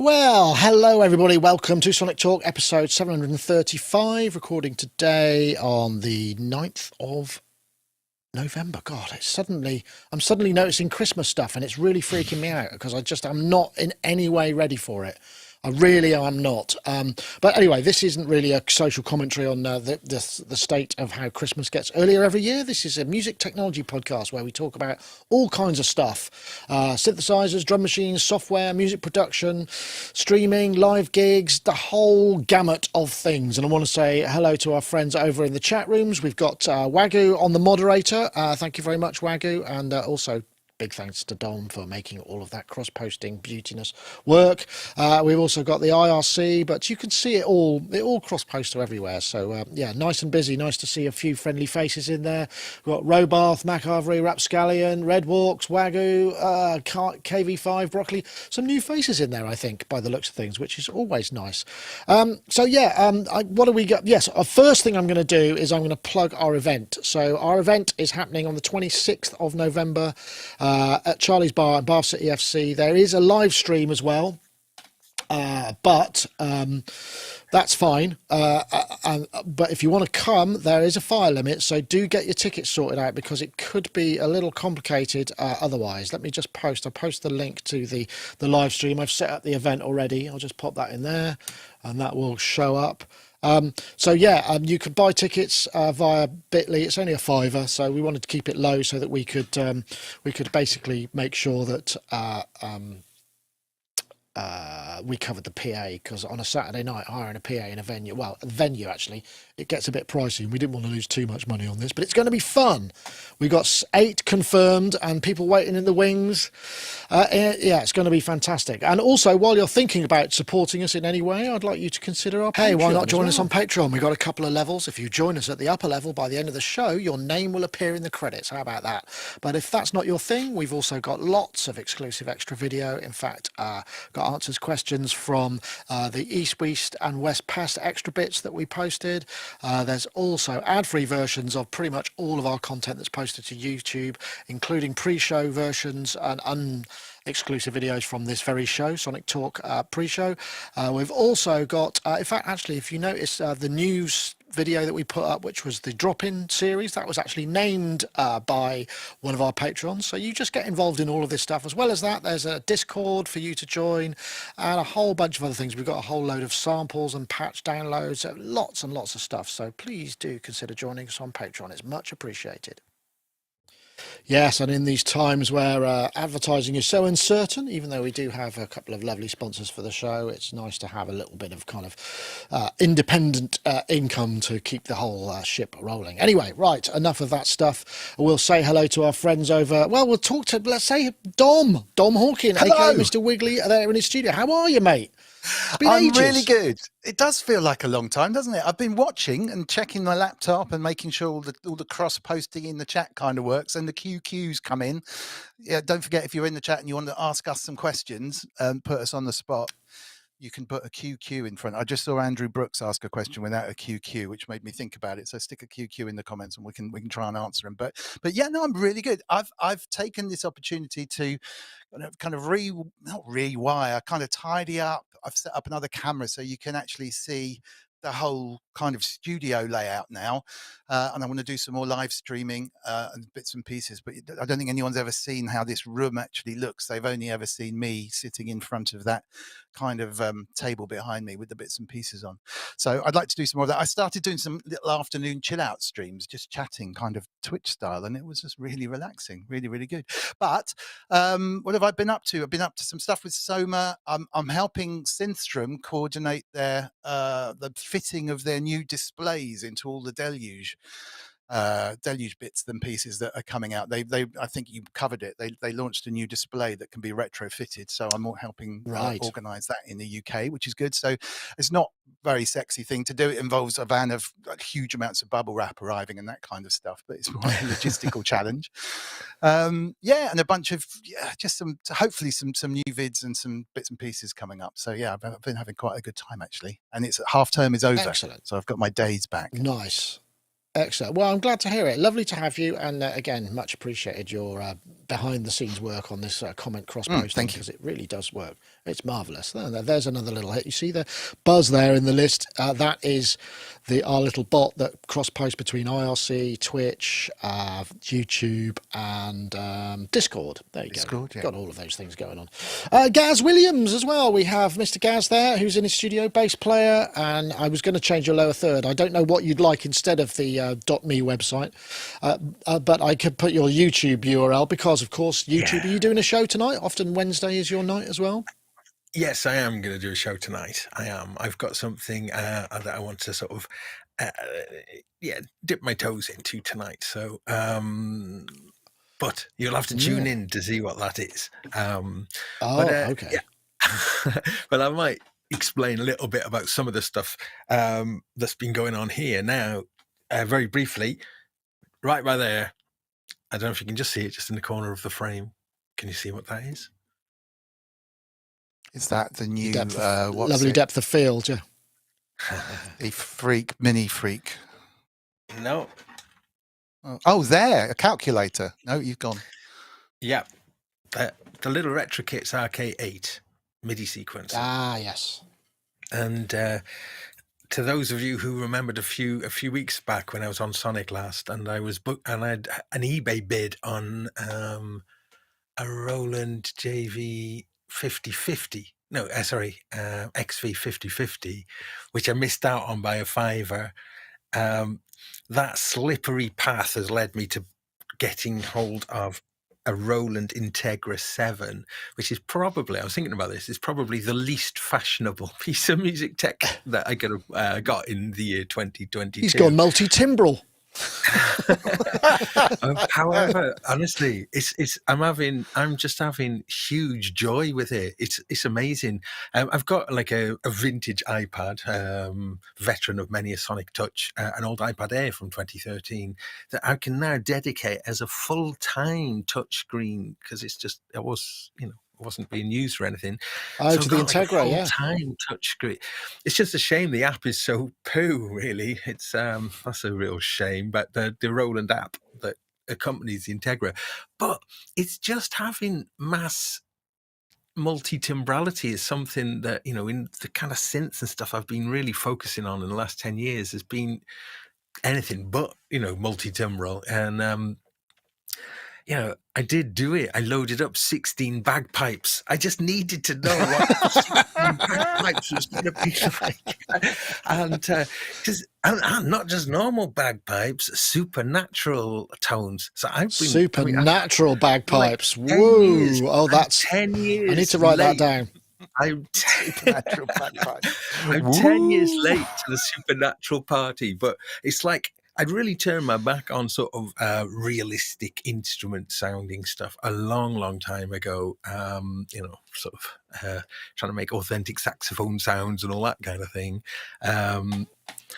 Well, hello everybody. Welcome to Sonic Talk episode 735, recording today on the 9th of November. God, I'm suddenly noticing Christmas stuff and it's really freaking me out because I'm not in any way ready for it. I really am not. But anyway, this isn't really a social commentary on the state of how Christmas gets earlier every year. This is a music technology podcast where we talk about all kinds of stuff. Synthesizers, drum machines, software, music production, streaming, live gigs, the whole gamut of things. And I want to say hello to our friends over in the chat rooms. We've got Wagyu on the moderator. Thank you very much, Wagyu. And also big thanks to Dom for making all of that cross-posting beautiness work. We've also got the IRC, but you can see it all cross-posts are everywhere. So yeah, nice and busy. Nice to see a few friendly faces in there. We've got Robath, McArvery, Rapscallion, Redwalks, Wagyu, KV5, Broccoli. Some new faces in there, I think, by the looks of things, which is always nice. So yeah, what do we got? Yes, first thing I'm going to do is I'm going to plug our event. So our event is happening on the 26th of November, at Charlie's Bar and Bath City FC. There is a live stream as well, but that's fine. But if you want to come, there is a fire limit, so do get your tickets sorted out because it could be a little complicated otherwise. Let me just I'll post the link to the live stream. I've set up the event already. I'll just pop that in there and that will show up. So yeah, you could buy tickets via Bitly. It's only a £5, so we wanted to keep it low so that we could basically make sure that we covered the PA, because on a Saturday night hiring a PA in a venue actually, it gets a bit pricey and we didn't want to lose too much money on this, but it's going to be fun. We got 8 confirmed and people waiting in the wings. Yeah, it's going to be fantastic. And also, while you're thinking about supporting us in any way, I'd like you to consider our Patreon. Hey, why not join us on Patreon? We've got a couple of levels. If you join us at the upper level, by the end of the show, your name will appear in the credits. How about that? But if that's not your thing, we've also got lots of exclusive extra video. In fact, got answers questions from the East, West and West Past extra bits that we posted. There's also ad-free versions of pretty much all of our content that's posted to YouTube, including pre-show versions and exclusive videos from this very show, Sonic Talk pre-show. We've also got, in fact, actually, if you notice the news video that we put up, which was the drop-in series, that was actually named by one of our patrons. So you just get involved in all of this stuff. As well as that, there's a Discord for you to join and a whole bunch of other things. We've got a whole load of samples and patch downloads, lots and lots of stuff. So please do consider joining us on Patreon. It's much appreciated. Yes, and in these times where advertising is so uncertain, even though we do have a couple of lovely sponsors for the show, it's nice to have a little bit of kind of independent income to keep the whole ship rolling. Anyway, right, enough of that stuff. We'll say hello to our friends over, well, we'll talk to, let's say, Dom Hawken, aka Mr. Wiggly, there in his studio. How are you, mate? I'm really good. It does feel like a long time, doesn't it? I've been watching and checking my laptop and making sure all the cross posting in the chat kind of works and the QQs come in. Yeah, don't forget, if you're in the chat and you want to ask us some questions and put us on the spot, you can put a QQ in front. I just saw Andrew Brooks ask a question without a QQ, which made me think about it. So stick a QQ in the comments and we can try and answer them. But yeah, no, I'm really good. I've taken this opportunity to kind of not rewire, kind of tidy up. I've set up another camera so you can actually see the whole kind of studio layout now, and I want to do some more live streaming and bits and pieces, but I don't think anyone's ever seen how this room actually looks. They've only ever seen me sitting in front of that kind of table behind me with the bits and pieces on. So I'd like to do some more of that. I started doing some little afternoon chill out streams, just chatting kind of Twitch style, and it was just really relaxing, really, really good. But what have I been up to? I've been up to some stuff with Soma. I'm helping Synthstrom coordinate their the fitting of their new displays into all the deluge bits and pieces that are coming out. They I think you covered it. They launched a new display that can be retrofitted. So I'm helping organise that in the UK, which is good. So it's not a very sexy thing to do. It involves a van of huge amounts of bubble wrap arriving and that kind of stuff. But it's more a logistical challenge. Yeah, and a bunch of just hopefully some new vids and some bits and pieces coming up. So yeah, I've been having quite a good time actually. And it's half term is over. Excellent. So I've got my days back. Nice. Excellent. Well, I'm glad to hear it. Lovely to have you. And again, much appreciated your behind the scenes work on this comment cross posting, Thank you. because it really does work. It's marvellous. There's another little hit. You see the buzz there in the list? That is our little bot that cross posts between IRC, Twitch, YouTube, and Discord. There you Discord, go. yeah. Got all of those things going on. Gaz Williams as well. We have Mr. Gaz there, who's in his studio, bass player. And I was going to change your lower third. I don't know what you'd like instead of the .me website, but I could put your YouTube URL because, of course, YouTube. Are you doing a show tonight? Often Wednesday is your night as well. Yes, I am going to do a show tonight. I am. I've got something that I want to sort of, dip my toes into tonight. So, but you'll have to tune in to see what that is. Okay. Yeah. But I might explain a little bit about some of the stuff that's been going on here now. Very briefly, right by there. I don't know if you can just see it, just in the corner of the frame. Can you see what that is? Is that the new lovely depth of field? Yeah. The mini freak. No. Oh, there, a calculator. No, you've gone. Yeah. The little Retro Kits RK8 MIDI sequence. Ah, yes. And to those of you who remembered a few weeks back when I was on Sonic last, and I was and I had an eBay bid on a Roland JV 5050. No, sorry, XV 5050, which I missed out on by a $5. That slippery path has led me to getting hold of a Roland Integra 7, which is probably, I was thinking about this, is probably the least fashionable piece of music tech that I could have got in the year 2022. He's gone multi-timbral. However, honestly, I'm just having huge joy with it. It's amazing. I've got like a vintage iPad, veteran of many a Sonic Touch, an old iPad Air from 2013 that I can now dedicate as a full-time touchscreen, because it wasn't being used for anything. Oh, so to the Integra, yeah. Full-time touchscreen. It's just a shame the app is so poo, really. It's that's a real shame. But the Roland app that accompanies the Integra, but it's just having mass multi-timbrality is something that, in the kind of synths and stuff I've been really focusing on in the last 10 years has been anything but, multi-timbral. And I did do it. I loaded up 16 bagpipes. I just needed to know what 16 bagpipes was going to be like. And not just normal bagpipes, supernatural tones. So I've been supernatural bagpipes. Like woo! Oh, that's 10 years. I need to write that down. I'm 10 years late to the supernatural party, but it's like I'd really turned my back on sort of realistic instrument sounding stuff a long, long time ago. Sort of trying to make authentic saxophone sounds and all that kind of thing.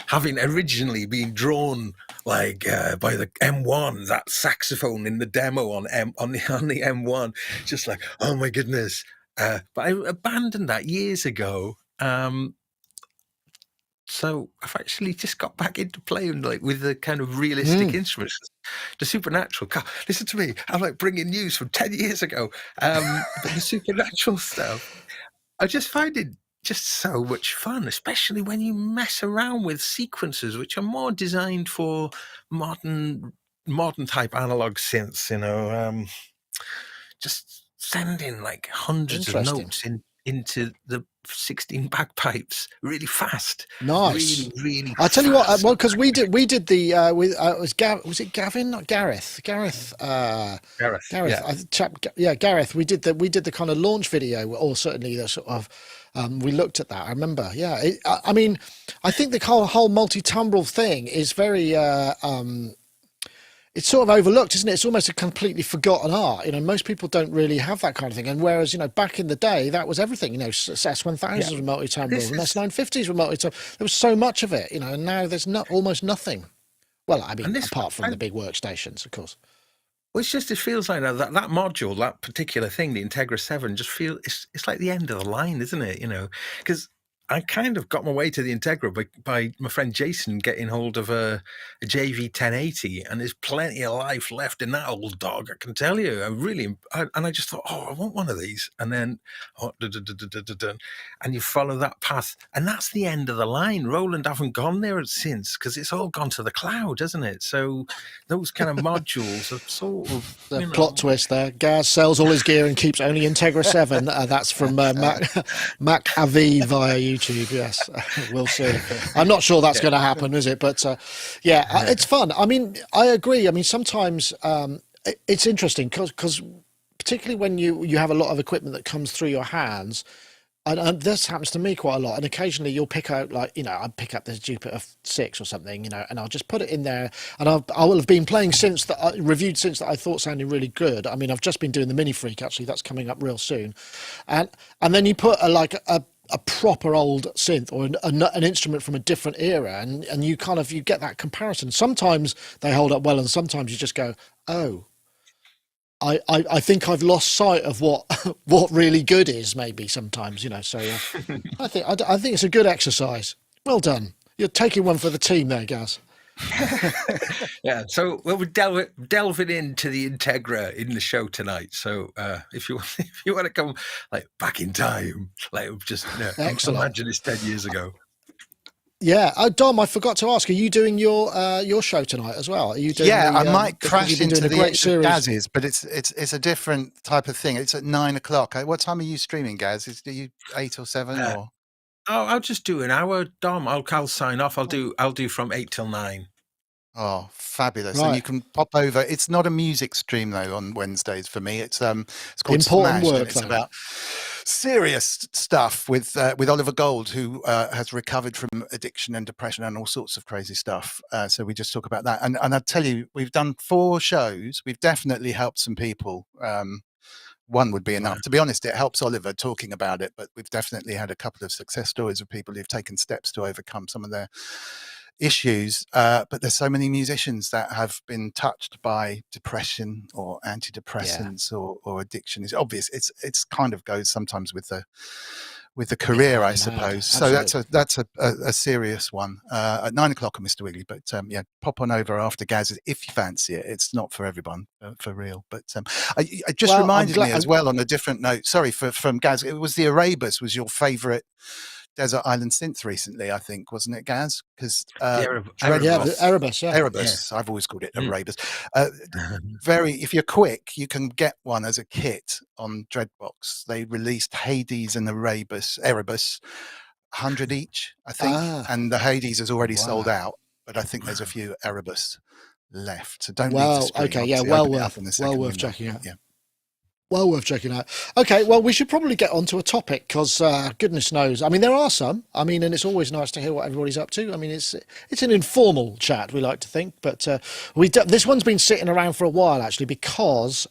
Having originally been drawn by the M1, that saxophone in the demo on the M1, just like, oh my goodness. But I abandoned that years ago. So I've actually just got back into playing with the kind of realistic instruments, the supernatural. Listen to me, I'm like bringing news from 10 years ago. But the supernatural stuff, I just find it just so much fun, especially when you mess around with sequences which are more designed for modern type analog synths. Just sending like hundreds of notes into the 16 bagpipes really fast. Nice. Really I'll tell you what, because we did the was it Gavin, not Gareth? Gareth. Yeah. Gareth. We did the kind of launch video, or certainly the sort of we looked at that. I remember. Yeah. I think the whole multi-timbral thing is very it's sort of overlooked, isn't it? It's almost a completely forgotten art. Most people don't really have that kind of thing. And whereas, back in the day, that was everything. S1000s were multi-timbral, and S950s were multi-timbral. There was so much of it, and now there's almost nothing. Well, apart from the big workstations, of course. Well, it feels like that module, that particular thing, the Integra 7, just it's like the end of the line, isn't it? Because I kind of got my way to the Integra by my friend Jason getting hold of a JV 1080, and there's plenty of life left in that old dog, I can tell you. And I just thought, oh, I want one of these. And then, and you follow that path, and that's the end of the line. Roland haven't gone there since, because it's all gone to the cloud, hasn't it? So those kind of modules are sort of... The plot twist there. Gaz sells all his gear and keeps only Integra 7. That's from Mac Avi via YouTube. Yes, we'll see. I'm not sure that's going to happen, is it? But it's fun. I mean, I agree. I mean, sometimes it's interesting because particularly when you have a lot of equipment that comes through your hands. And this happens to me quite a lot. And occasionally you'll pick out, like, I pick up this Jupiter 6 or something, and I'll just put it in there. And I will have been playing reviewed synths that I thought sounded really good. I mean, I've just been doing the Mini Freak, actually. That's coming up real soon. And then you put a proper old synth or an instrument from a different era, and you get that comparison. Sometimes they hold up well, and sometimes you just go, oh, I think I've lost sight of what really good is, maybe sometimes, so I think it's a good exercise. Well done. You're taking one for the team there, Gaz. Yeah, so we're delving into the Integra in the show tonight. So if you want to come like back in time, like just imagine it's 10 years ago. Yeah, Dom, I forgot to ask. Are you doing your show tonight as well? Are you doing? Yeah, I might crash into the great series. Gaz's, but it's a different type of thing. It's at 9 o'clock. What time are you streaming, Gaz? Are you 8 or 7 or? Oh, I'll just do an hour, Dom. I'll sign off. I'll do from 8 till 9. Oh, fabulous! Right. And you can pop over. It's not a music stream though on Wednesdays for me. It's called Important Smash, work. And it's about serious stuff with Oliver Gold, who has recovered from addiction and depression and all sorts of crazy stuff. So we just talk about that. And I tell you, we've done 4 shows. We've definitely helped some people. One would be enough. To be honest, it helps Oliver talking about it, but we've definitely had a couple of success stories of people who've taken steps to overcome some of their issues. But there's so many musicians that have been touched by depression or antidepressants or addiction. It's obvious. It's kind of goes sometimes with the career, I suppose. So that's a serious one. At 9 o'clock on Mr. Wiggly. But pop on over after Gaz if you fancy it. It's not for everyone, for real. But it just reminded me as well on a different note. Sorry from Gaz. It was the Erebus was your favourite desert island synth recently, I think, wasn't it, Gaz? Because Erebus. Erebus. I've always called it Erebus. If you're quick, you can get one as a kit on Dreadbox. They released Hades and Erebus, 100 each, I think, and the Hades is already sold out. But I think there's a few Erebus left. So don't. Well worth checking out. Yeah. Well worth checking out. Okay, well, we should probably get onto a topic because goodness knows. I mean, there are some. I mean, and it's always nice to hear what everybody's up to. I mean, it's an informal chat, we like to think. But this one's been sitting around for a while, actually, because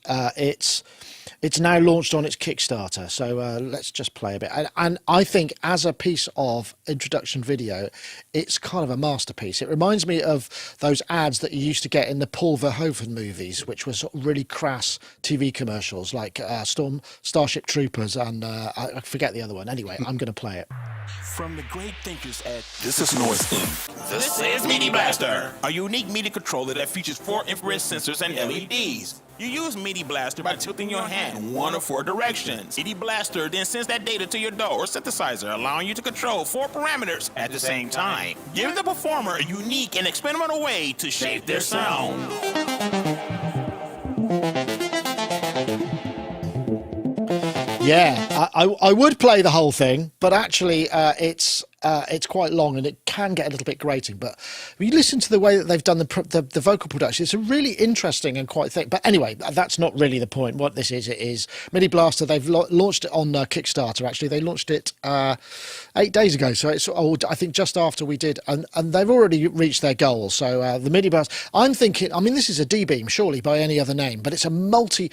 it's now launched on its Kickstarter. So let's just play a bit. And I think as a piece of introduction video, it's kind of a masterpiece. It reminds me of those ads that you used to get in the Paul Verhoeven movies, which were sort of really crass TV commercials like Starship Troopers and I forget the other one. Anyway, I'm going to play it. From the great thinkers at This is North End. This is MIDI Blaster, a unique MIDI controller that features 4 infrared sensors and LEDs. You use MIDI Blaster by tilting your hand in 1 of 4 directions. MIDI Blaster then sends that data to your DAW or synthesizer, allowing you to control 4 parameters at the same time. Give the performer a unique and experimental way to shape their sound. Yeah, I would play the whole thing, but actually it's quite long and it can get a little bit grating. But when you listen to the way that they've done the vocal production, it's a really interesting and quite thick. But anyway, that's not really the point. What this is, it is MIDI Blaster. They've launched it on Kickstarter. Actually, they launched it 8 days ago. So it's I think just after we did, and they've already reached their goal. So the MIDI Blaster. I'm thinking. I mean, this is a D-beam, surely by any other name, but it's multiple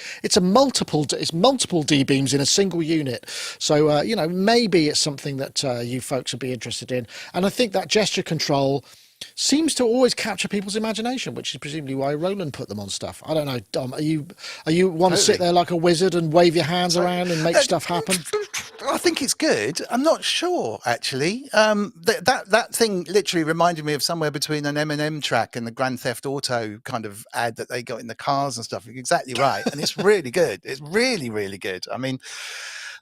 D-beams in a single unit. So maybe it's something that you folks would be interested in. And I think that gesture control seems to always capture people's imagination, which is presumably why Roland put them on stuff. I don't know, Dom. Are you want to sit there like a wizard and wave your hands around and make stuff happen? I think it's good. I'm not sure, actually. That thing literally reminded me of somewhere between an Eminem track and the Grand Theft Auto kind of ad that they got in the cars and stuff. You're exactly right, and it's really good. It's really, really good. I mean,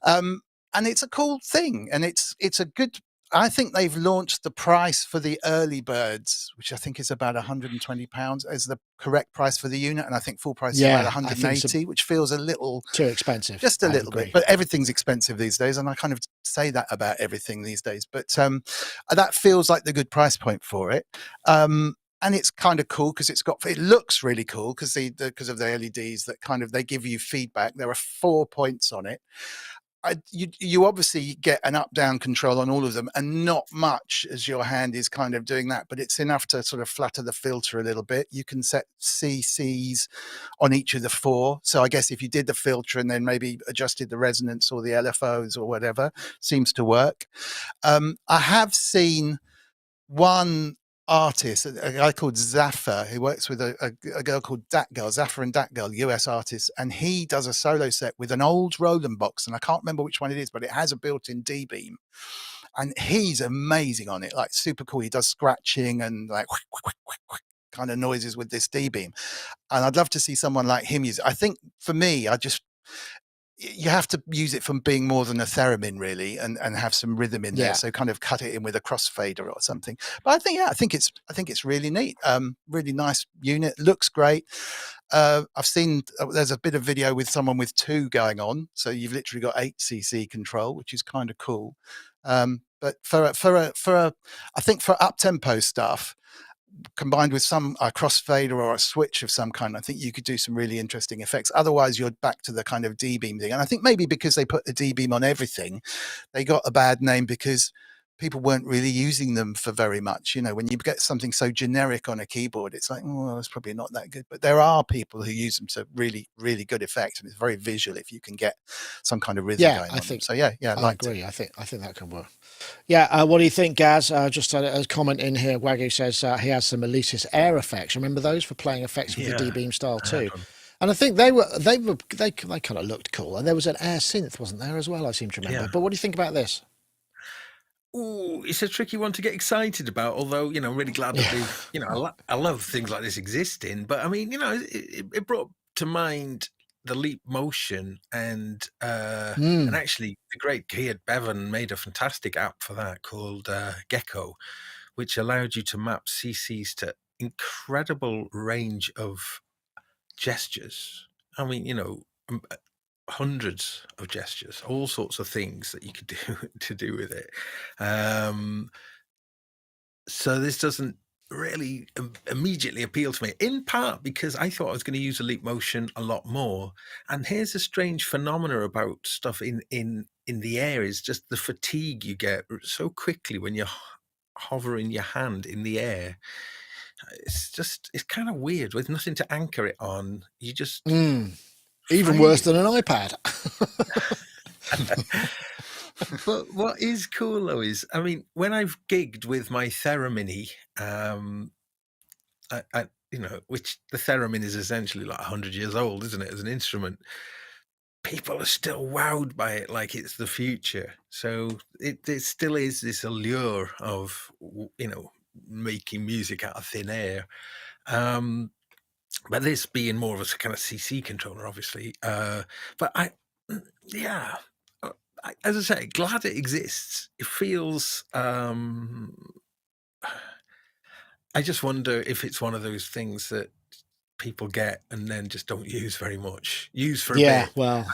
and it's a cool thing, and it's a good. I think they've launched the price for the early birds, which I think is about £120, as the correct price for the unit, and I think full price is about 180, which feels a little too expensive, just a little bit. But everything's expensive these days, and I kind of say that about everything these days. But that feels like the good price point for it. And it's kind of cool because it looks really cool because of the LEDs that kind of they give you feedback. There are 4 points on it. You obviously get an up-down control on all of them, and not much as your hand is kind of doing that, but it's enough to sort of flutter the filter a little bit. You can set CCs on each of the 4. So I guess if you did the filter and then maybe adjusted the resonance or the LFOs or whatever, seems to work. I have seen one artist, a guy called Zaffer, who works with a girl called Dat Girl, Zaffer and Dat Girl, US artist, and he does a solo set with an old Roland box, and I can't remember which one it is, but it has a built-in D-beam, and he's amazing on it, like super cool. He does scratching and like kind of noises with this D-beam, and I'd love to see someone like him use it. I think for me, you have to use it from being more than a theremin, really, and have some rhythm in there. So kind of cut it in with a crossfader or something. But I think it's really neat. Really nice unit, looks great. I've seen there's a bit of video with someone with 2 going on, so you've literally got 8cc control, which is kind of cool. But I think for up tempo stuff, combined with some crossfader or a switch of some kind, I think you could do some really interesting effects. Otherwise, you're back to the kind of D-beam thing. And I think maybe because they put the D-beam on everything, they got a bad name because people weren't really using them for very much. You know, when you get something so generic on a keyboard, it's like, well, it's probably not that good. But there are people who use them to really, really good effect, and it's very visual if you can get some kind of rhythm going on them. So I agree. I think that can work. Yeah, what do you think, Gaz? Just a comment in here. Wagyu says he has some Alesis Air effects. Remember those for playing effects with the D-beam style too? And I think they kind of looked cool. And there was an Air synth, wasn't there, as well? I seem to remember. Yeah. But what do you think about this? Oh, it's a tricky one to get excited about. Although, I'm really glad that they've, I love things like this existing. But I mean, it brought to mind the Leap Motion and actually the great Geert Bevan made a fantastic app for that called Gecko, which allowed you to map CCs to incredible range of gestures. I mean, hundreds of gestures, all sorts of things that you could do with it. So this doesn't really immediately appeal to me, in part because I thought I was going to use a Leap Motion a lot more. And here's a strange phenomena about stuff in the air, is just the fatigue you get so quickly when you're hovering your hand in the air. It's kind of weird with nothing to anchor it on. You just even worse than an iPad. But what is cool though is, I mean, when I've gigged with my Theremin, which the Theremin is essentially like 100 years old, isn't it, as an instrument? People are still wowed by it like it's the future. So it still is this allure of, making music out of thin air. But this being more of a kind of CC controller, obviously. But as I say, glad it exists. It feels. I just wonder if it's one of those things that people get and then just don't use very much. Use for a bit. Well,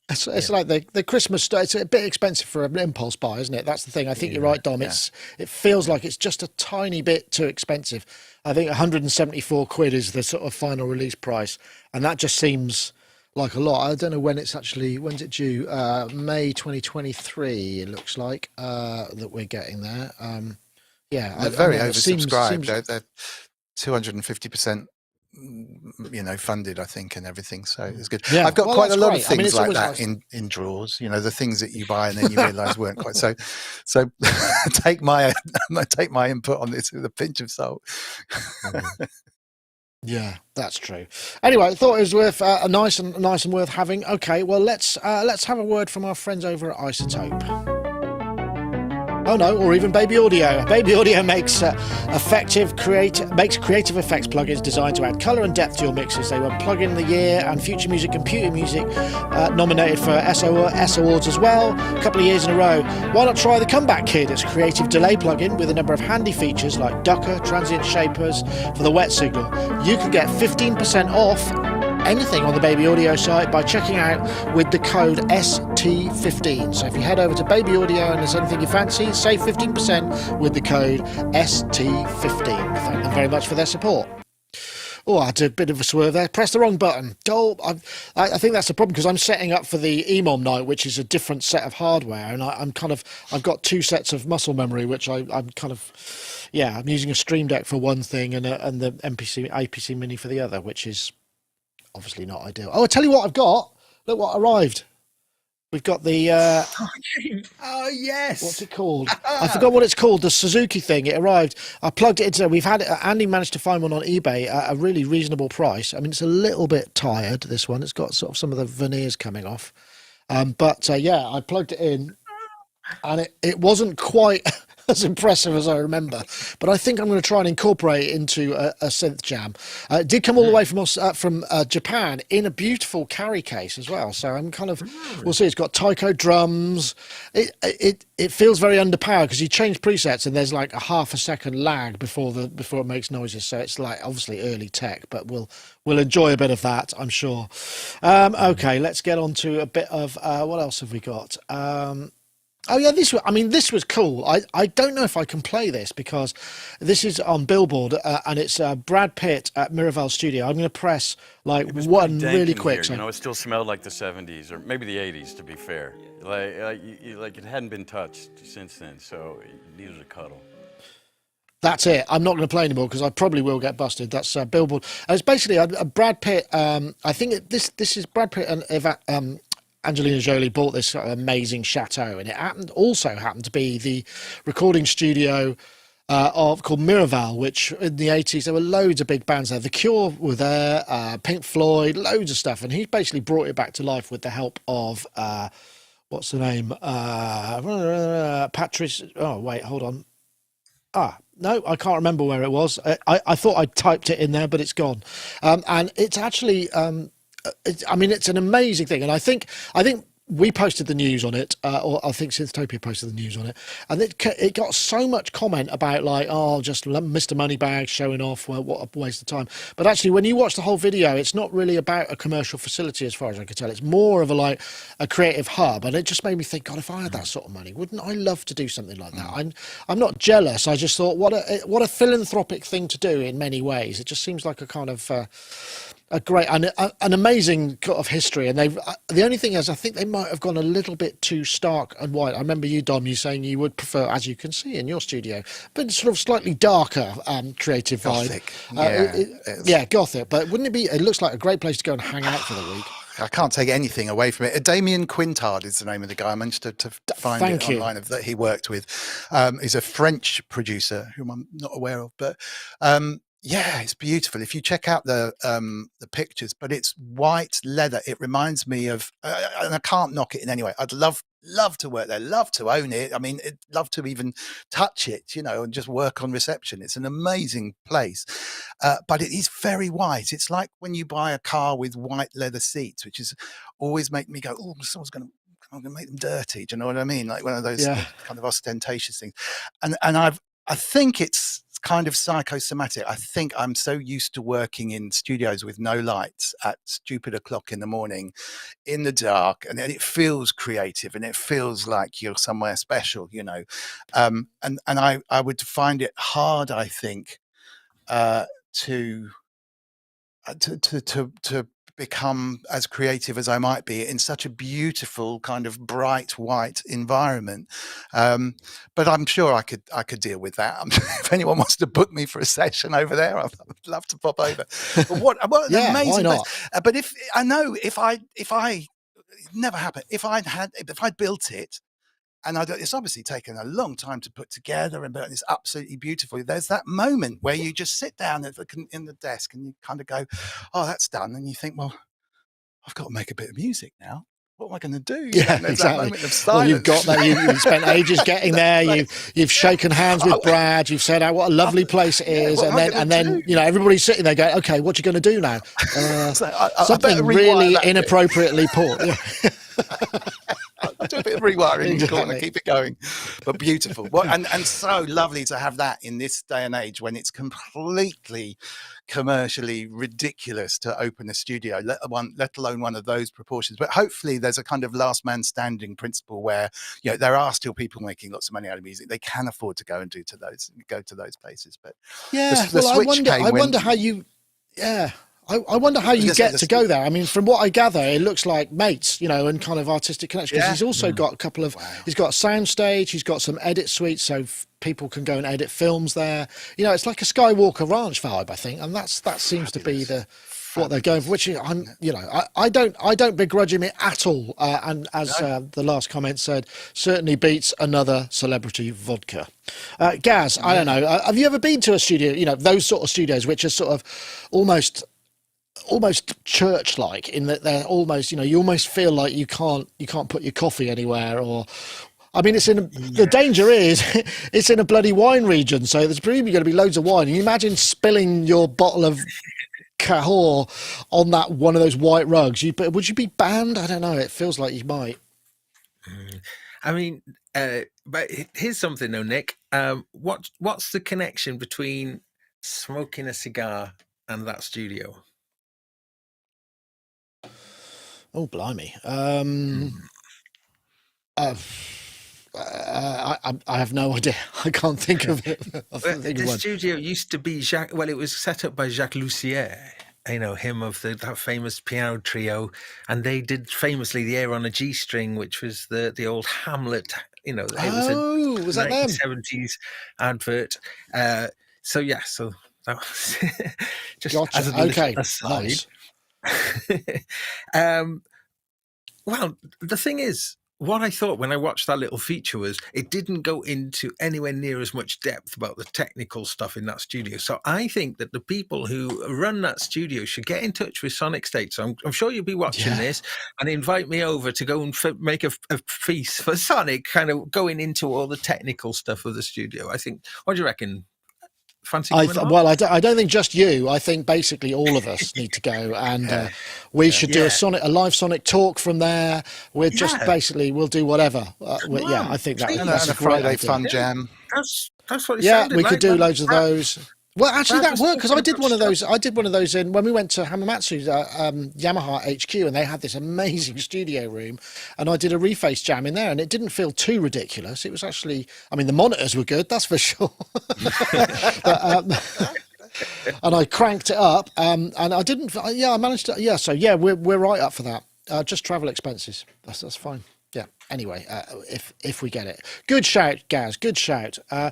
it's like the Christmas stuff. It's a bit expensive for an impulse buy, isn't it? That's the thing. I think you're right, Dom. Yeah. It feels like it's just a tiny bit too expensive. I think 174 quid is the sort of final release price, and that just seems like a lot. I don't know when's it due? May 2023. It looks like that we're getting there. They're very oversubscribed. They're 250%. Funded, I think, and everything. So it's good. Yeah. I've got quite a lot of things like that in drawers. The things that you buy and then you realise weren't quite so. take my input on this with a pinch of salt. Yeah, that's true. Anyway, I thought it was worth nice and worth having. Okay, well let's have a word from our friends over at iZotope. Oh no, or even Babyaudio. Babyaudio makes creative effects plugins designed to add colour and depth to your mixes. They won Plugin of the Year and Future Music Computer Music nominated for S Awards as well, a couple of years in a row. Why not try the Comeback Kid? It's a creative delay plugin with a number of handy features like ducker, transient shapers for the wet signal. You can get 15% off anything on the Babyaudio site by checking out with the code ST15. So if you head over to Babyaudio and there's anything you fancy, save 15% with the code ST15. Thank them very much for their support. Oh, I did a bit of a swerve there. Press the wrong button. I think that's the problem because I'm setting up for the EMOM night, which is a different set of hardware, and I've got two sets of muscle memory, which I'm using a Stream Deck for one thing and the APC Mini for the other, which is obviously not ideal. Oh, I tell you what I've got. Look what arrived. We've got the... oh, yes. What's it called? I forgot what it's called. The Suzuki thing. It arrived. I plugged it into... We've had it... Andy managed to find one on eBay at a really reasonable price. I mean, it's a little bit tired, this one. It's got sort of some of the veneers coming off. But I plugged it in and it wasn't quite... as impressive as I remember, but I think I'm going to try and incorporate it into a synth jam. It did come all the way from Japan in a beautiful carry case as well. So I'm we'll see. It's got taiko drums. It feels very underpowered because you change presets and there's like a half a second lag before it makes noises. So it's like obviously early tech, but we'll enjoy a bit of that, I'm sure. Okay, let's get on to a bit of what else have we got? Oh yeah, this was cool. I don't know if I can play this because this is on Billboard and it's Brad Pitt at Miraval Studio. I'm going to press like one really quick. You know, it still smelled like the 70s or maybe the 80s, to be fair. Like it hadn't been touched since then, so it needed a cuddle. That's it. I'm not going to play anymore because I probably will get busted. That's Billboard. And it's basically a Brad Pitt. I think this is Brad Pitt and Angelina Jolie bought this amazing chateau, and it happened to be the recording studio called Miraval, which in the 80s there were loads of big bands there. The Cure were there, Pink Floyd, loads of stuff, and he basically brought it back to life with the help of what's the name? Patrice. Oh wait, hold on. No, I can't remember where it was. I thought I typed it in there, but it's gone. And it's actually. It's an amazing thing, and I think we posted the news on it, or I think Synthtopia posted the news on it, and it got so much comment about like, oh, just Mr. Moneybags showing off. Well, what a waste of time. But actually, when you watch the whole video, it's not really about a commercial facility, as far as I could tell. It's more of a creative hub, and it just made me think, God, if I had that sort of money, wouldn't I love to do something like that? I'm not jealous. I just thought, what a philanthropic thing to do in many ways. It just seems like a kind of a great and an amazing kind of history, and the only thing is I think they might have gone a little bit too stark and white. I remember you, Dom, you saying you would prefer, as you can see in your studio, but sort of slightly darker creative Gothic. vibe. Gothic. But wouldn't it be? It looks like a great place to go and hang out for the week. I can't take anything away from it. Damien Quintard is the name of the guy. I managed to find it online that he worked with. He's a French producer whom I'm not aware of, but yeah, it's beautiful. If you check out the pictures, but it's white leather. It reminds me of, and I can't knock it in any way. I'd love to work there, love to own it. I mean, love to even touch it, and just work on reception. It's an amazing place, but it is very white. It's like when you buy a car with white leather seats, which is always make me go, oh, I'm going to make them dirty. Do you know what I mean? Like one of those kind of ostentatious things. And I think it's kind of psychosomatic. I think I'm so used to working in studios with no lights at stupid o'clock in the morning in the dark, and it feels creative and it feels like you're somewhere special, and I would find it hard, I think, to become as creative as I might be in such a beautiful kind of bright white environment, but I'm sure I could deal with that. If anyone wants to book me for a session over there, I'd love to pop over. But what an amazing place. But if I never happened, if I'd built it And it's obviously taken a long time to put together, but it's absolutely beautiful. There's that moment where you just sit down in the desk and you kind of go, oh, that's done. And you think, well, I've got to make a bit of music now. What am I going to do? Yeah, there's exactly. that moment of silence. Well, you've got that. You've spent ages getting there. You've shaken hands with Brad. You've said, "Oh, what a lovely place it is," and then everybody's sitting there going, "Okay, what are you going to do now?" Something really inappropriately poor. I'll do a bit of rewiring in the corner, keep it going. But beautiful. And so lovely to have that in this day and age when it's completely commercially ridiculous to open a studio, let alone one of those proportions. But hopefully there's a kind of last man standing principle where there are still people making lots of money out of music. They can afford to go to those places. But I wonder how you I wonder how you get to go there. I mean, from what I gather, it looks like mates, and kind of artistic connection. Because he's also got a couple of, he's got a soundstage, he's got some edit suites, so people can go and edit films there. It's like a Skywalker Ranch vibe, I think, and that seems to be what they're going for. Which I don't begrudge him at all. And as the last comment said, certainly beats another celebrity vodka. Gaz, I don't know. Have you ever been to a studio? Those sort of studios, which are sort of almost church-like in that they're almost, you almost feel like you can't put your coffee anywhere, or I mean, the danger is it's in a bloody wine region, so there's probably going to be loads of wine. And you imagine spilling your bottle of Cahors on one of those white rugs. Would you be banned? I don't know. It feels like you might. I mean, but here's something though, Nick. What's the connection between smoking a cigar and that studio? Oh, blimey. I have no idea. I can't think of it. The studio used to be it was set up by Jacques Lussier, him of that famous piano trio, and they did famously The Air on a G String, which was the old Hamlet, it was a 1970s advert. So that was just gotcha. as a aside. Nice. Well, the thing is, what I thought when I watched that little feature was it didn't go into anywhere near as much depth about the technical stuff in that studio. So I think that the people who run that studio should get in touch with Sonicstate. So I'm sure you'll be watching this and invite me over to go and make a feast for Sonic, kind of going into all the technical stuff of the studio. I think, what do you reckon? I don't think just you. I think basically all of us need to go, and we should do a live Sonic talk from there. We'll do whatever. I think that's a Friday fun jam. That's what it sounded like. We could do loads of those. Well, actually, that worked because I did one of those. I did one of those when we went to Hamamatsu's Yamaha HQ, and they had this amazing studio room, and I did a reface jam in there, and it didn't feel too ridiculous. It was actually, I mean, the monitors were good, that's for sure. And I cranked it up, and I didn't. I managed to. So we're right up for that. Just travel expenses. That's fine. Yeah. Anyway, if we get it, good shout, Gaz. Good shout. All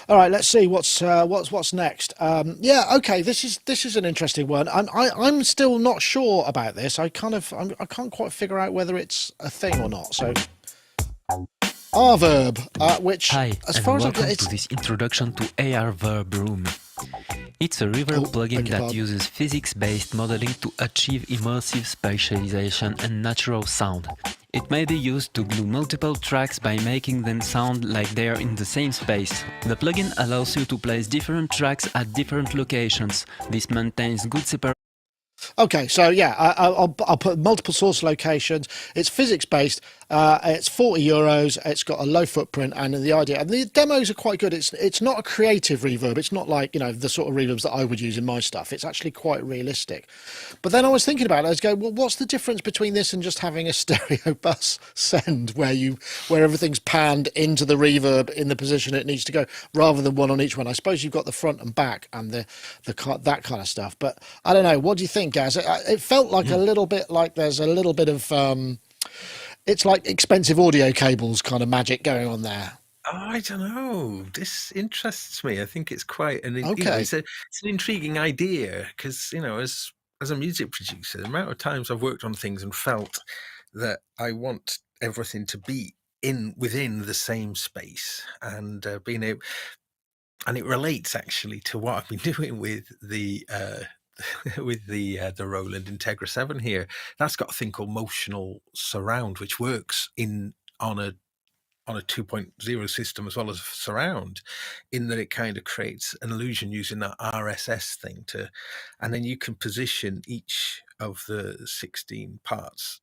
right, let's see what's next. Okay. This is an interesting one. I'm still not sure about this. I can't quite figure out whether it's a thing or not. So, ARVerb, which as far as welcome to this introduction to ARVerb Room. It's a reverb plugin that uses physics-based modeling to achieve immersive spatialization and natural sound. It may be used to glue multiple tracks by making them sound like they're in the same space. The plugin allows you to place different tracks at different locations. This maintains good separation. Okay, so I'll put multiple source locations. It's physics-based. It's €40. It's got a low footprint, and the demos are quite good. It's not a creative reverb. It's not like the sort of reverbs that I would use in my stuff. It's actually quite realistic. But then I was thinking about it. I was going, well, what's the difference between this and just having a stereo bus send where everything's panned into the reverb in the position it needs to go, rather than one on each one? I suppose you've got the front and back and that kind of stuff. But I don't know. What do you think, Gaz? It felt like a little bit like there's a little bit of it's like expensive audio cables kind of magic going on there. I don't know. This interests me. I think it's quite it's an intriguing idea because as a music producer, the amount of times I've worked on things and felt that I want everything to be within the same space, and being able, and it relates actually to what I've been doing with the with the Roland Integra 7 here. That's got a thing called motional surround, which works on a 2.0 system as well as surround, in that it kind of creates an illusion using that RSS thing and then you can position each of the 16 parts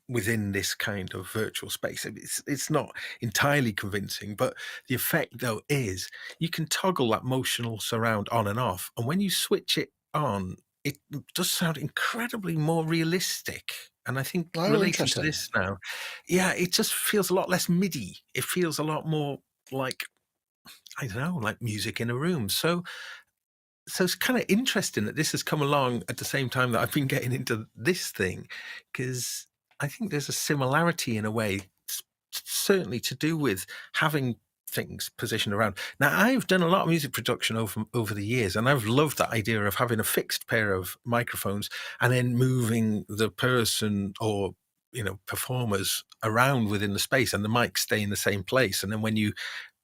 within this kind of virtual space. It's not entirely convincing, but the effect though is you can toggle that motional surround on and off, and when you switch it on, it does sound incredibly more realistic. And I think relating to this now, it just feels a lot less MIDI. It feels a lot more like, I don't know, like music in a room. So it's kind of interesting that this has come along at the same time that I've been getting into this thing, because I think there's a similarity in a way, certainly to do with having things positioned around. Now, I've done a lot of music production over the years, and I've loved that idea of having a fixed pair of microphones and then moving the person or performers around within the space, and the mic stay in the same place. And then when you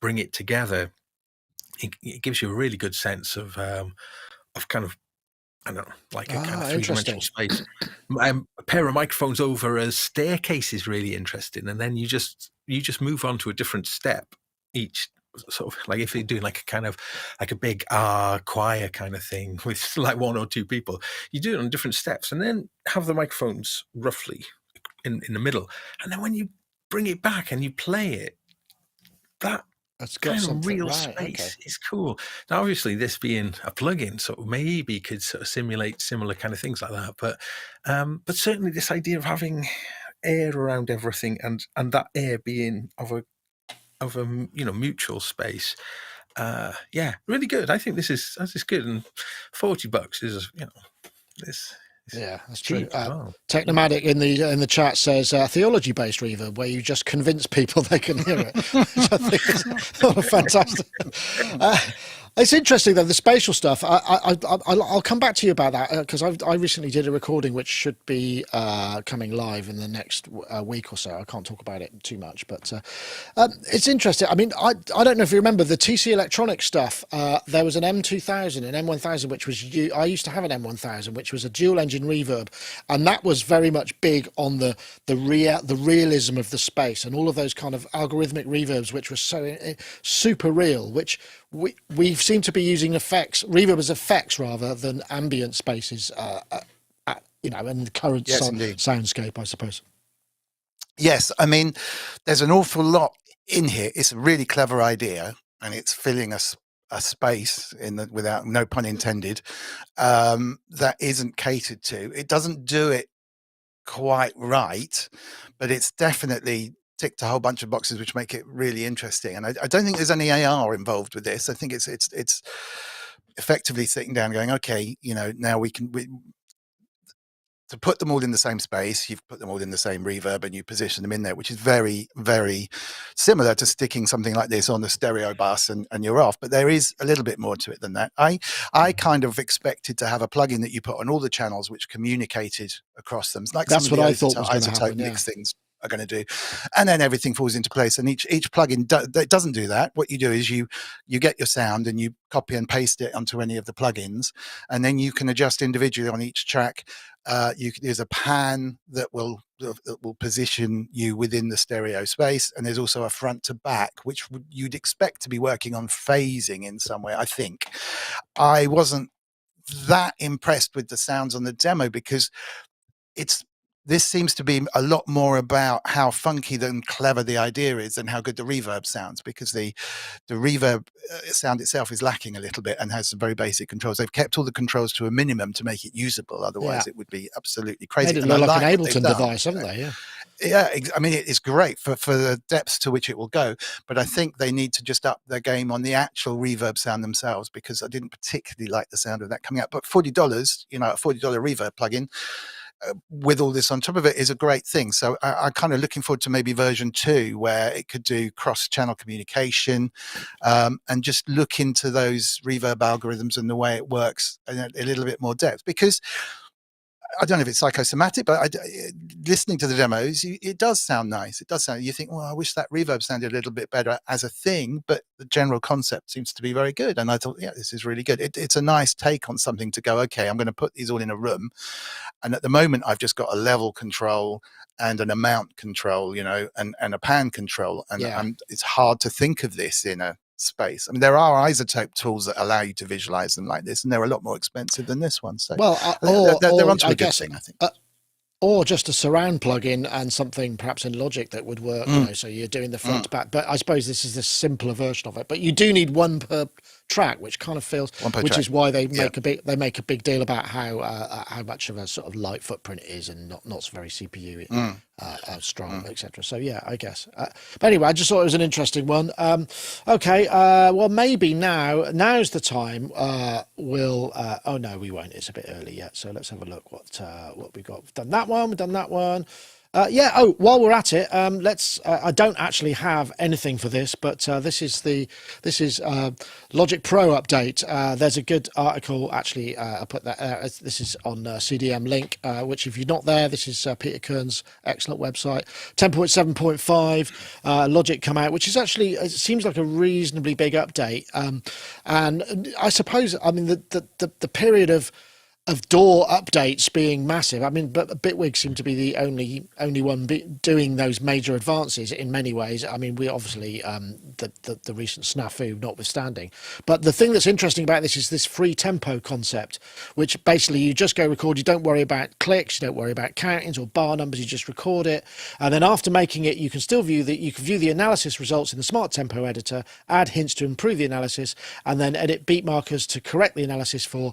bring it together, it gives you a really good sense of kind of, I don't know, like a kind of three-dimensional space. A pair of microphones over a staircase is really interesting, and then you just move on to a different step each, sort of like if you're doing like a kind of like a big choir kind of thing with like one or two people, you do it on different steps, and then have the microphones roughly in the middle, and then when you bring it back and you play it, that's got kind of real space. It's cool. Now, obviously, this being a plugin, so maybe could sort of simulate similar kind of things like that. But certainly, this idea of having air around everything, and that air being of a mutual space, really good. I think this is good, and $40 is this. Yeah, that's true. Technomatic in the chat says theology-based reverb, where you just convince people they can hear it. Which I think is fantastic. It's interesting though, the spatial stuff. I'll come back to you about that, because I recently did a recording which should be coming live in the next week or so. I can't talk about it too much, but it's interesting. I mean, I don't know if you remember the TC Electronics stuff. There was an M2000 and M1000, which was I used to have an M1000, which was a dual engine reverb, and that was very much big on the realism of the space and all of those kind of algorithmic reverbs, which were so super real, which we seem to be using reverb as effects rather than ambient spaces, in the current soundscape, I suppose. Yes, I mean, there's an awful lot in here. It's a really clever idea, and it's filling a space without, no pun intended, that isn't catered to. It doesn't do it quite right, but it's definitely ticked a whole bunch of boxes which make it really interesting. And I don't think there's any AR involved with this. I think it's effectively sitting down going, okay, now to put them all in the same space, you've put them all in the same reverb and you position them in there, which is very, very similar to sticking something like this on the stereo bus and you're off. But there is a little bit more to it than that. I kind of expected to have a plugin that you put on all the channels which communicated across them. Like that's what I thought was going to iZotope happen. mix things are going to do, and then everything falls into place. And each plugin doesn't do that. What you do is you get your sound and you copy and paste it onto any of the plugins, and then you can adjust individually on each track. There's a pan that will position you within the stereo space, and there's also a front to back, which you'd expect to be working on phasing in some way. I think I wasn't that impressed with the sounds on the demo, because this seems to be a lot more about how funky and clever the idea is and how good the reverb sounds, because the reverb sound itself is lacking a little bit and has some very basic controls. They've kept all the controls to a minimum to make it usable. Otherwise, it would be absolutely crazy. Made it look like an Ableton device, haven't they? Yeah. Yeah, I mean, it's great for the depths to which it will go, but I think they need to just up their game on the actual reverb sound themselves, because I didn't particularly like the sound of that coming out. But $40, a $40 reverb plugin, with all this on top of it, is a great thing. So I'm kind of looking forward to maybe version 2, where it could do cross-channel communication, and just look into those reverb algorithms and the way it works in a little bit more depth. Because I don't know if it's psychosomatic, but listening to the demos, it does sound nice. It does sound, you think, well, I wish that reverb sounded a little bit better as a thing, but the general concept seems to be very good. And I thought, yeah, this is really good. It's a nice take on something to go, okay, I'm going to put these all in a room. And at the moment, I've just got a level control and an amount control, you know, and a pan control. And it's hard to think of this in a space. I mean, there are iZotope tools that allow you to visualize them like this, and they're a lot more expensive than this one. So, well, they're onto a good thing, I think. Or just a surround plugin and something perhaps in Logic that would work. You know, so you're doing the front to back. But I suppose this is the simpler version of it. But you do need one per track, which kind of feels, which is why they make a big deal about how much of a sort of light footprint it is, and not very CPU strong, etc. So yeah, I guess. But anyway, I just thought it was an interesting one. Okay, well maybe now's the time. We'll. Oh no, we won't. It's a bit early yet. So let's have a look what we got. We've done that one. We've done that one. Yeah. Oh, while we're at it, let's. I don't actually have anything for this, but this is Logic Pro update. There's a good article actually. I put that. This is on CDM link. Which, if you're not there, this is Peter Kern's excellent website. 10.7.5 Logic come out, which is actually, it seems like a reasonably big update. And I suppose, I mean, the period of DAW updates being massive. I mean, but Bitwig seemed to be the only one doing those major advances in many ways. I mean, we obviously the recent snafu notwithstanding. But the thing that's interesting about this is this free tempo concept, which basically you just go record. You don't worry about clicks. You don't worry about countings or bar numbers. You just record it, and then after making it, you can still view the analysis results in the Smart Tempo editor, add hints to improve the analysis, and then edit beat markers to correct the analysis for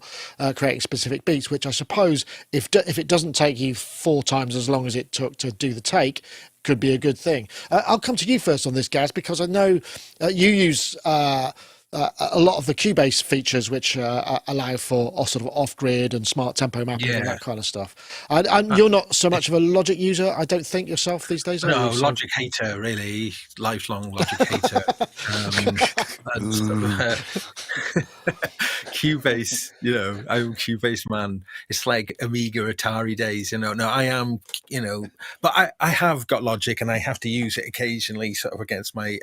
creating specific beats, which I suppose if it doesn't take you 4 times as long as it took to do the take, could be a good thing. I'll come to you first on this, Gaz, because I know you use a lot of the Cubase features, which allow for sort of off-grid and smart tempo mapping and that kind of stuff. And you're not so much of a Logic user, I don't think, yourself these days. No, Logic hater, really, lifelong Logic hater. Cubase, you know, I'm a Cubase man. It's like Amiga, Atari days, you know. No, I am, you know, but I have got Logic, and I have to use it occasionally, sort of against my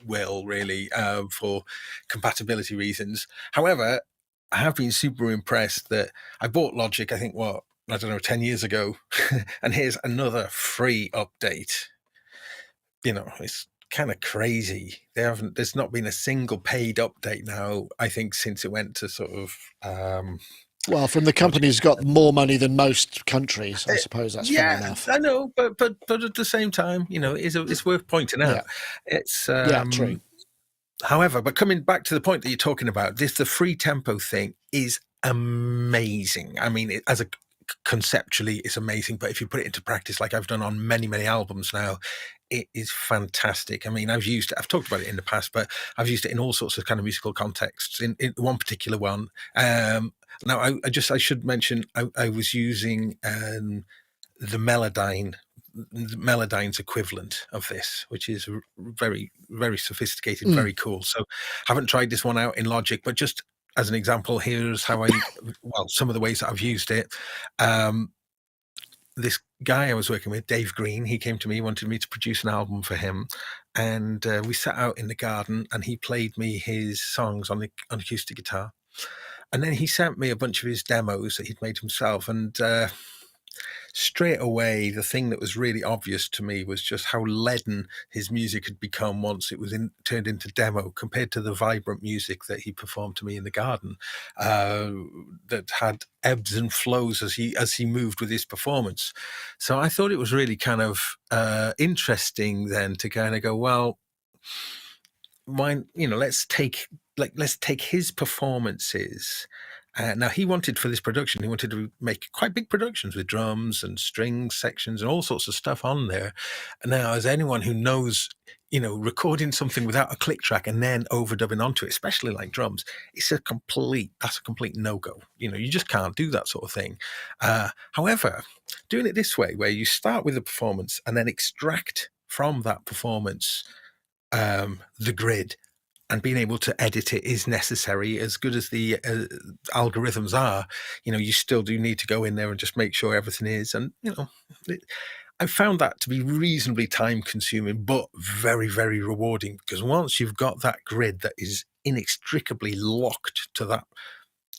will, really, for compatibility reasons. However, I have been super impressed that I bought Logic, I think, 10 years ago, and here's another free update. You know, it's kind of crazy. There's not been a single paid update now, I think, since it went to sort of well, from the company who's got more money than most countries, I suppose that's fair enough. I know, but at the same time, you know, it's worth pointing out. It's true. However, but coming back to the point that you're talking about, the free tempo thing is amazing. I mean, conceptually, it's amazing, but if you put it into practice, like I've done on many, many albums now, it is fantastic. I mean, I've talked about it in the past, but I've used it in all sorts of kind of musical contexts. In one particular one, now I should mention I was using the Melodyne's equivalent of this, which is very, very sophisticated, very cool. So haven't tried this one out in Logic, but just as an example, here's how some of the ways that I've used it. This guy I was working with, Dave Green, he came to me, wanted me to produce an album for him. And we sat out in the garden, and he played me his songs on acoustic guitar. And then he sent me a bunch of his demos that he'd made himself. And straight away, the thing that was really obvious to me was just how leaden his music had become once it was turned into demo, compared to the vibrant music that he performed to me in the garden, that had ebbs and flows as he moved with his performance. So I thought it was really kind of interesting then to kind of go, well, why, you know, let's take his performances. Now, he wanted, for this production, he wanted to make quite big productions with drums and strings sections and all sorts of stuff on there. And now, as anyone who knows, you know, recording something without a click track and then overdubbing onto it, especially like drums, that's a complete no-go. You know, you just can't do that sort of thing. However, doing it this way, where you start with a performance and then extract from that performance the grid and being able to edit it is necessary. As good as the algorithms are, you still do need to go in there and just make sure everything is. And I found that to be reasonably time consuming, but very, very rewarding, because once you've got that grid that is inextricably locked to that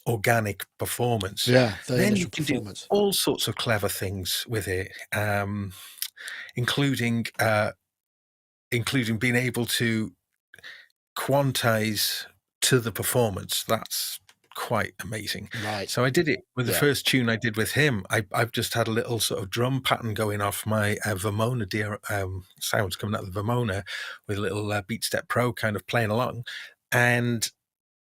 organic performance, then you can do all sorts of clever things with it, including being able to quantize to the performance. That's quite amazing. Right. So I did it with the first tune I did with him. I've just had a little sort of drum pattern going off my Vermona sounds coming out of the Vermona with a little Beat Step Pro kind of playing along, and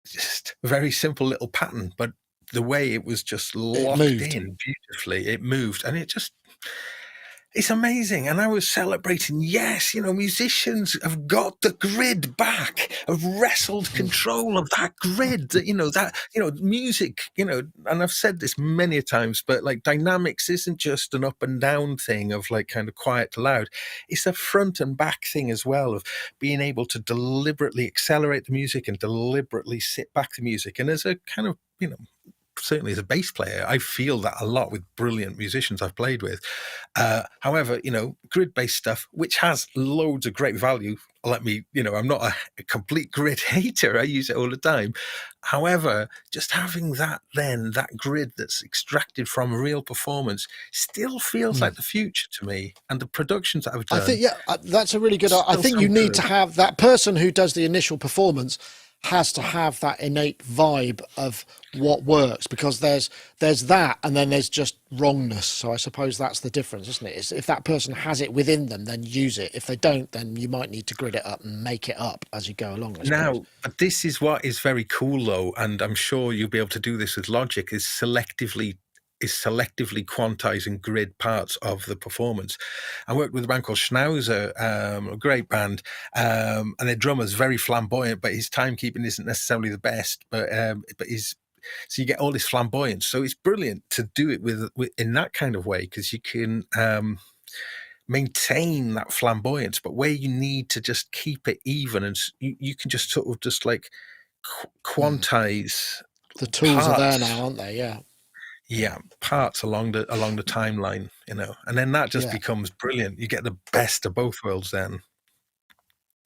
just a very simple little pattern, but the way it was just locked in beautifully, it moved, and it's amazing. And I was celebrating, yes, musicians have got the grid back, have wrestled control of that grid, music, and I've said this many times, but like dynamics isn't just an up and down thing of like kind of quiet to loud. It's a front and back thing as well, of being able to deliberately accelerate the music and deliberately sit back the music. And as a kind of, certainly as a bass player, I feel that a lot with brilliant musicians I've played with. However, grid-based stuff, which has loads of great value, I'm not a complete grid hater. I use it all the time. However, just having that grid that's extracted from real performance still feels like the future to me. And the productions that I've done, I think, that's a really good. I think you need to have that person who does the initial performance has to have that innate vibe of what works, because there's that, and then there's just wrongness. So I suppose that's the difference, isn't it? Is if that person has it within them, then use it. If they don't, then you might need to grid it up and make it up as you go along. Now, this is what is very cool, though, and I'm sure you'll be able to do this with Logic, is selectively quantizing grid parts of the performance. I worked with a band called Schnauzer, a great band, and their drummer's very flamboyant, but his timekeeping isn't necessarily the best. But so you get all this flamboyance. So it's brilliant to do it with in that kind of way, because you can maintain that flamboyance, but where you need to just keep it even, and you can just sort of just like quantize. The tools are there now, aren't they? Yeah, parts along the timeline, and then that just becomes brilliant. You get the best of both worlds then.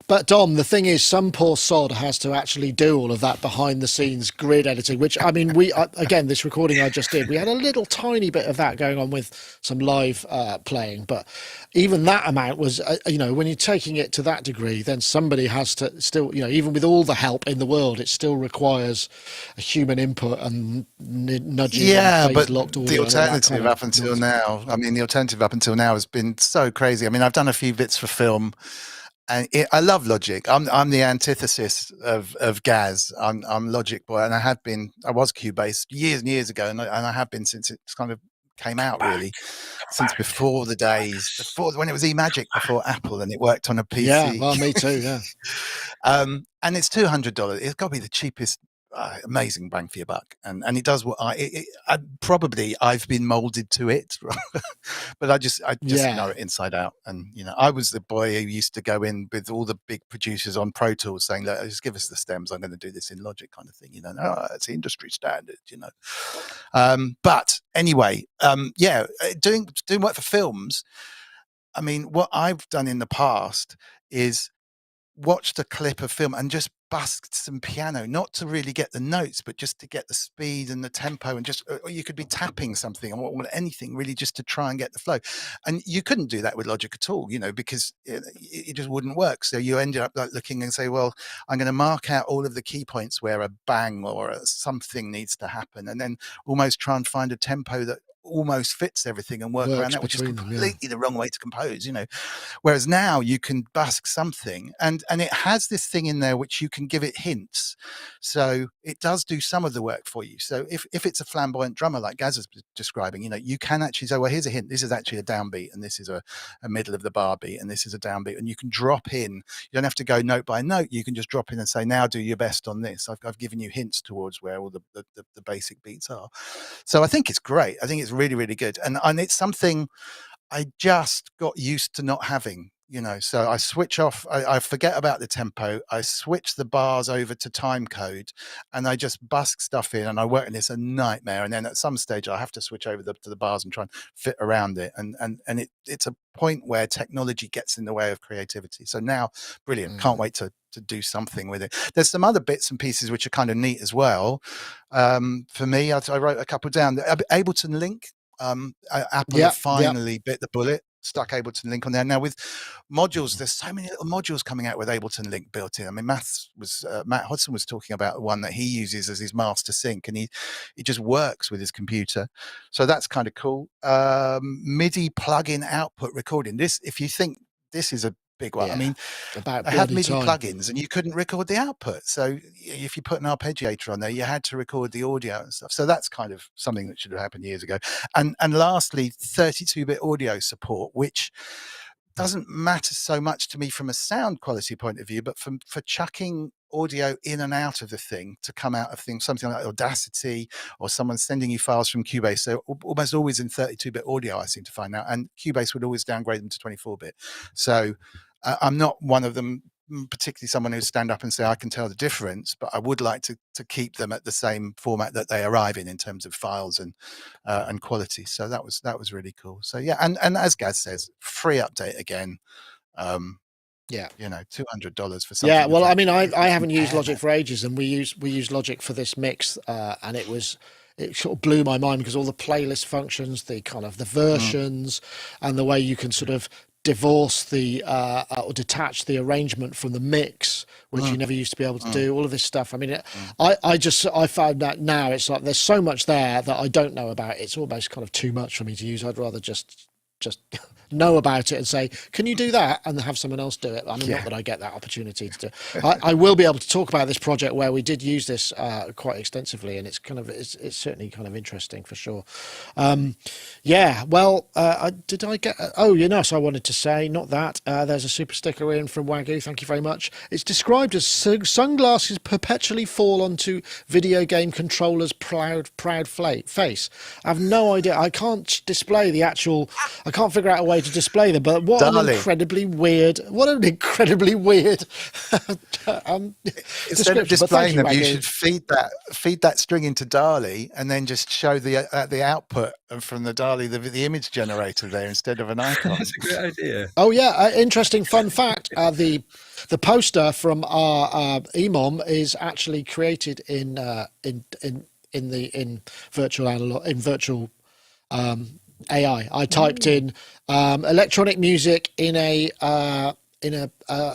But Dom, the thing is, some poor sod has to actually do all of that behind the scenes grid editing, which, I mean, again, this recording I just did, we had a little tiny bit of that going on with some live playing, but even that amount was, when you're taking it to that degree, then somebody has to still, even with all the help in the world, it still requires a human input and nudging. Yeah, but the alternative up until now has been so crazy. I mean, I've done a few bits for film. And I love Logic. I'm the antithesis of Gaz. I'm Logic boy, and I was Cubase years and years ago, and I have been since it's kind of came out, really, since before the days, when it was eMagic before Apple, and it worked on a PC. Yeah, well, me too. Yeah. And it's $200. It's got to be the cheapest. Amazing bang for your buck, and it does what I've been molded to it, but I just know it inside out. And I was the boy who used to go in with all the big producers on Pro Tools saying, "Look, just give us the stems. I'm going to do this in Logic," kind of thing. No, it's industry standard. But anyway, doing work for films. I mean, what I've done in the past is watched a clip of film and just busked some piano, not to really get the notes, but just to get the speed and the tempo, and just, or you could be tapping something or anything really, just to try and get the flow. And you couldn't do that with Logic at all, because it just wouldn't work. So you ended up like looking and say, well, I'm going to mark out all of the key points where a bang or something needs to happen, and then almost try and find a tempo that almost fits everything and work around that, which is completely the wrong way to compose, whereas now you can busk something, and it has this thing in there which you can give it hints, so it does do some of the work for you. So if it's a flamboyant drummer like Gaz is describing, you can actually say, well, here's a hint, this is actually a downbeat, and this is a middle of the bar beat, and this is a downbeat, and you can drop in. You don't have to go note by note. You can just drop in and say, now do your best on this. I've given you hints towards where all the basic beats are. So I think it's great. I think it's really, really good. And it's something I just got used to not having. So I switch off, I forget about the tempo, I switch the bars over to time code, and I just busk stuff in, and I work, and it's a nightmare. And then at some stage I have to switch over to the bars and try and fit around it. And it's a point where technology gets in the way of creativity. So now, brilliant. Can't wait to do something with it. There's some other bits and pieces which are kind of neat as well. For me, I wrote a couple down. Ableton Link. Apple have finally bit the bullet, stuck Ableton Link on there. Now with modules, there's so many little modules coming out with Ableton Link built in. I mean, Matt Hodson was talking about one that he uses as his master sync, and he just works with his computer. So that's kind of cool. MIDI plugin output recording. This, if you think this is a big one. I mean, I had MIDI plugins and you couldn't record the output. So if you put an arpeggiator on there, you had to record the audio and stuff. So that's kind of something that should have happened years ago. And lastly, 32-bit audio support, which doesn't matter so much to me from a sound quality point of view, but for chucking audio in and out of the thing to come out of things, something like Audacity, or someone sending you files from Cubase. So almost always in 32-bit audio, I seem to find out. And Cubase would always downgrade them to 24-bit. So I'm not one of them, particularly someone who stand up and say I can tell the difference, but I would like to keep them at the same format that they arrive in terms of files and quality. So that was really cool. So yeah, and as Gaz says, free update again. $200 for something. Yeah, well, I mean, I haven't used Logic for ages, and we use Logic for this mix, and it sort of blew my mind because all the playlist functions, the kind of the versions, and the way you can sort of divorce the or detach the arrangement from the mix, which you never used to be able to do. All of this stuff. I mean, I found that now it's like there's so much there that I don't know about. It's almost kind of too much for me to use. I'd rather just know about it and say, can you do that, and have someone else do it. I mean, not that I get that opportunity to do. I will be able to talk about this project where we did use this quite extensively, and it's certainly kind of interesting for sure. Well, did I get so I wanted to say, not that there's a super sticker in from Wagyu, thank you very much. It's described as sunglasses perpetually fall onto video game controllers proud face. I have no idea. I can't display the actual, I can't figure out a way to display them, but what an incredibly weird instead of displaying them, you should feed that string into DALI and then just show the output from the DALI, the image generator there, instead of an icon. That's a great idea. Oh yeah, interesting fun fact, the poster from our EMOM is actually created in virtual AI. I typed in electronic music in a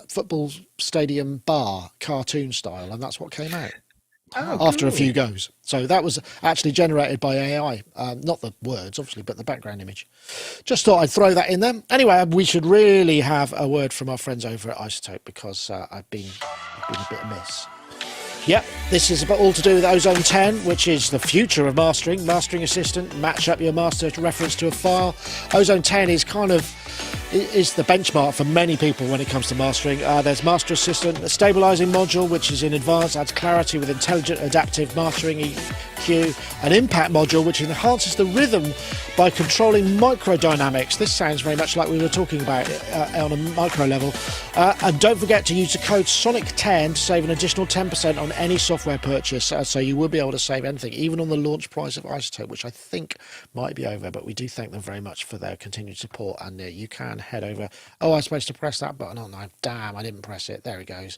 football stadium bar, cartoon style, and that's what came out after a few goes. So that was actually generated by AI, not the words obviously, but the background image. Just thought I'd throw that in there. Anyway, we should really have a word from our friends over at iZotope, because I've been a bit amiss. Yep, this is all to do with OZone 10, which is the future of mastering. Mastering Assistant, match up your master reference to a file. OZone 10 is is the benchmark for many people when it comes to mastering. There's Master Assistant, a stabilizing module, which is in advance, adds clarity with intelligent adaptive mastering EQ, an impact module, which enhances the rhythm by controlling microdynamics. This sounds very much like we were talking about on a micro level. And don't forget to use the code SONIC10 to save an additional 10% on any software purchase. So you will be able to save anything, even on the launch price of iZotope, which I think might be over, but we do thank them very much for their continued support. And you can head over. Oh, I'm supposed to press that button, aren't I? Damn, I didn't press it. There it goes.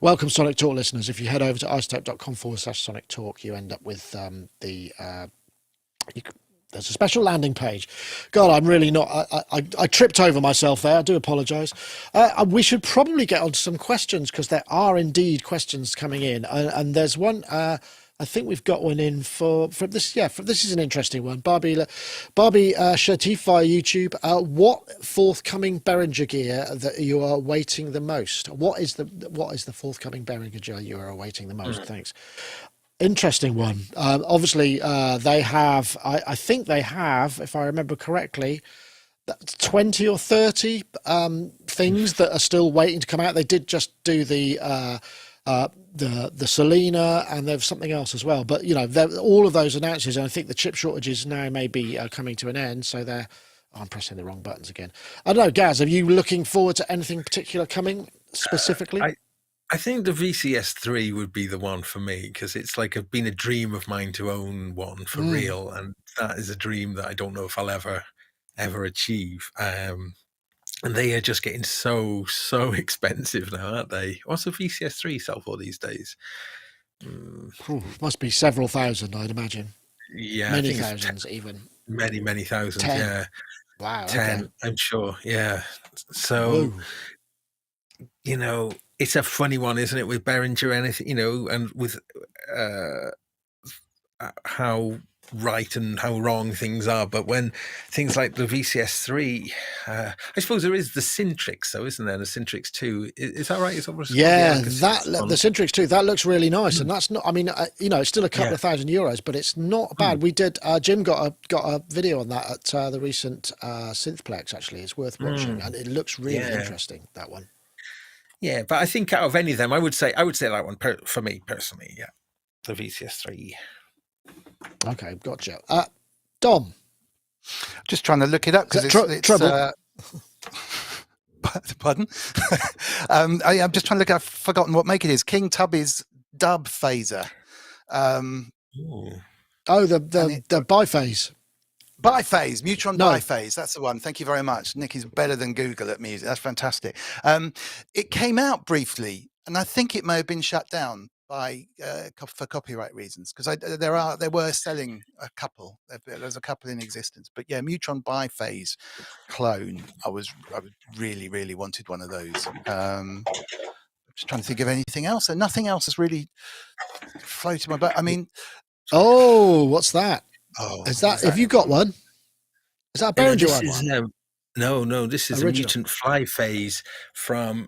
Welcome, Sonic Talk listeners. If you head over to iZotope.com/Sonic Talk, you end up with there's a special landing page. God, I'm really not. I tripped over myself there. I do apologise. We should probably get on to some questions, because there are indeed questions coming in, and there's one. I think we've got one in for this. Yeah, this is an interesting one. Barbie Chêtif via YouTube. What forthcoming Behringer gear that you are awaiting the most? What is the forthcoming Behringer gear you are awaiting the most? Thanks. Interesting one. Obviously, they have. I think they have, if I remember correctly, 20 or 30 things that are still waiting to come out. They did just do the Selena, and there's something else as well. But all of those announces, and I think the chip shortages now may be coming to an end, so they're I'm pressing the wrong buttons again. I don't know, Gaz, are you looking forward to anything particular coming specifically? I think the VCS3 would be the one for me, because it's like been a dream of mine to own one for real, and that is a dream that I don't know if I'll ever achieve. And they are just getting so expensive now, aren't they? What's a VCS3 sell for these days? Must be several thousand, I'd imagine. Yeah, many thousands, even. Many thousands. 10. Yeah. Wow. 10, okay. I'm sure. Yeah. So, you know, it's a funny one, isn't it, with Behringer, anything, you know, and with how right and how wrong things are. But when things like the VCS3, I suppose there is the Syntrix, though, isn't there? The Syntrix 2. Is that right? The Syntrix 2, that looks really nice. And that's not, I mean, you know, it's still a couple of €1,000, but it's not bad. We did, Jim got a video on that at the recent Synthplex, actually. It's worth watching. And it looks really interesting, that one. Yeah, but I think out of any of them, I would say that one for me personally. Yeah, the VCS3. Okay, gotcha. Dom, just trying to look it up because it's trouble. Pardon? I'm just trying to look. I've forgotten what make it is. King Tubby's dub phaser. The biphase. Biphase, Neutron biphase. That's the one. Thank you very much. Nick is better than Google at music. That's fantastic. It came out briefly, and I think it may have been shut down for copyright reasons, because they were selling a couple. There's a couple in existence, but yeah, Neutron biphase clone. I really wanted one of those. I'm just trying to think of anything else, and nothing else has really floated my boat. I mean, what's that? Is that? Have you got one? Is that a Behringer one? No. This is a Mutant Fly phase from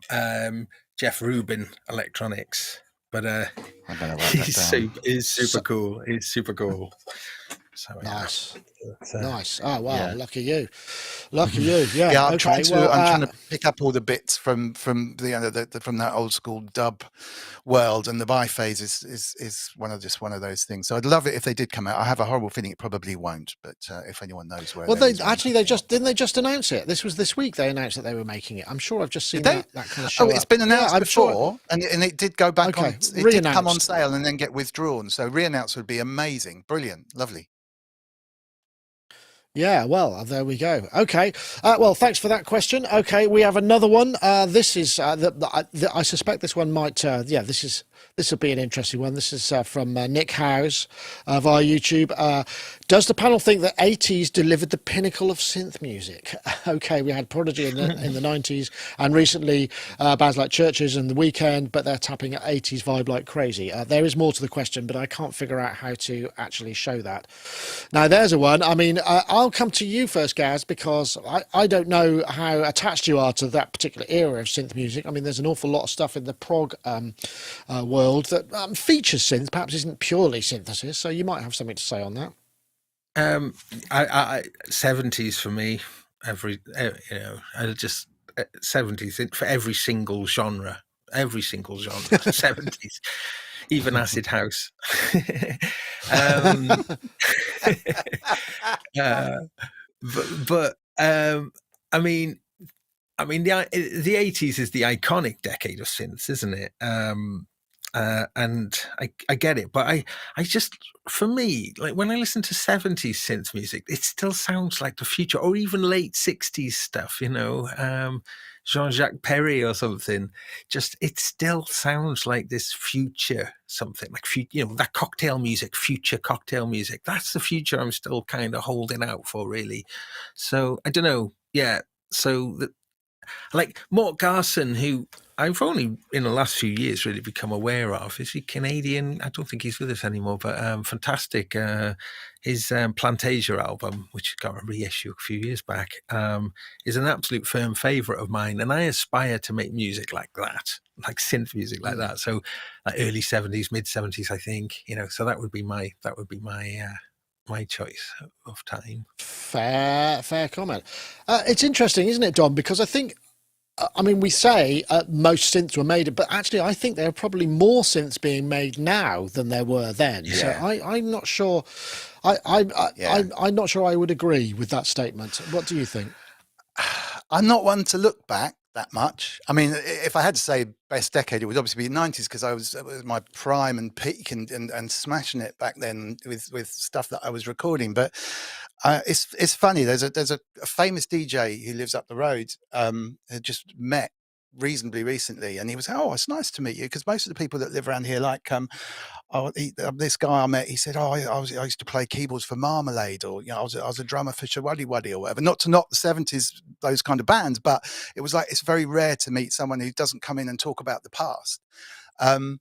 Jeff Rubin Electronics. But he's super cool. He's super cool. So, nice. Nice. Oh wow! Yeah. Lucky you. Yeah. I'm trying to pick up all the bits from from that old school dub world, and the biphase is one of those things. So I'd love it if they did come out. I have a horrible feeling it probably won't, but if anyone knows where. Well, they just announce it. This was this week. They announced that they were making it. I'm sure I've just seen that kind of show. It's been announced before, and it did go back on. It did come on sale and then get withdrawn. So re-announce would be amazing, brilliant, lovely. Yeah, well, there we go. Okay, well, thanks for that question. Okay, we have another one. This is, I suspect this one might, this will be an interesting one. This is from Nick Howes via YouTube. Does the panel think that 80s delivered the pinnacle of synth music? Okay, we had Prodigy in the 90s, and recently bands like Chvrches and The Weekend, but they're tapping at 80s vibe like crazy. There is more to the question, but I can't figure out how to actually show that. Now, there's a one. I mean, I'll come to you first, Gaz, because I don't know how attached you are to that particular era of synth music. I mean, there's an awful lot of stuff in the prog world that features synth, perhaps isn't purely synthesis, so you might have something to say on that. 70s for me, I just 70s for every single genre, 70s, even acid house. But I mean, the 80s is the iconic decade of synths, isn't it? And I get it, but I just, for me, like when I listen to 70s synth music, it still sounds like the future, or even late 60s stuff, Jean-Jacques Perry or something. Just, it still sounds like this future something, like that cocktail music, future cocktail music. That's the future I'm still kind of holding out for, really. So I don't know. Yeah. So like Mort Garson, who I've only in the last few years really become aware of. Is he Canadian? I don't think he's with us anymore, but fantastic. His Plantasia album, which got a reissue a few years back, is an absolute firm favourite of mine. And I aspire to make music like that, like synth music like that. So early 70s, mid 70s, I think, so that would be my my choice of time. Fair comment. It's interesting, isn't it, Dom? Because I think, we say most synths were made, but actually I think there are probably more synths being made now than there were then. Yeah. So I'm not sure. I'm not sure I would agree with that statement. What do you think? I'm not one to look back that much. I mean, if I had to say best decade, it would obviously be the 90s because it was my prime and peak and smashing it back then with stuff that I was recording. But it's funny. There's a famous DJ who lives up the road who just met reasonably recently, and he was, oh, it's nice to meet you, because most of the people that live around here, like this guy I met, he said, oh, I used to play keyboards for Marmalade, or I was a drummer for Shawaddy Waddy or whatever. Not to knock the 70s, those kind of bands, but it was like, it's very rare to meet someone who doesn't come in and talk about the past. And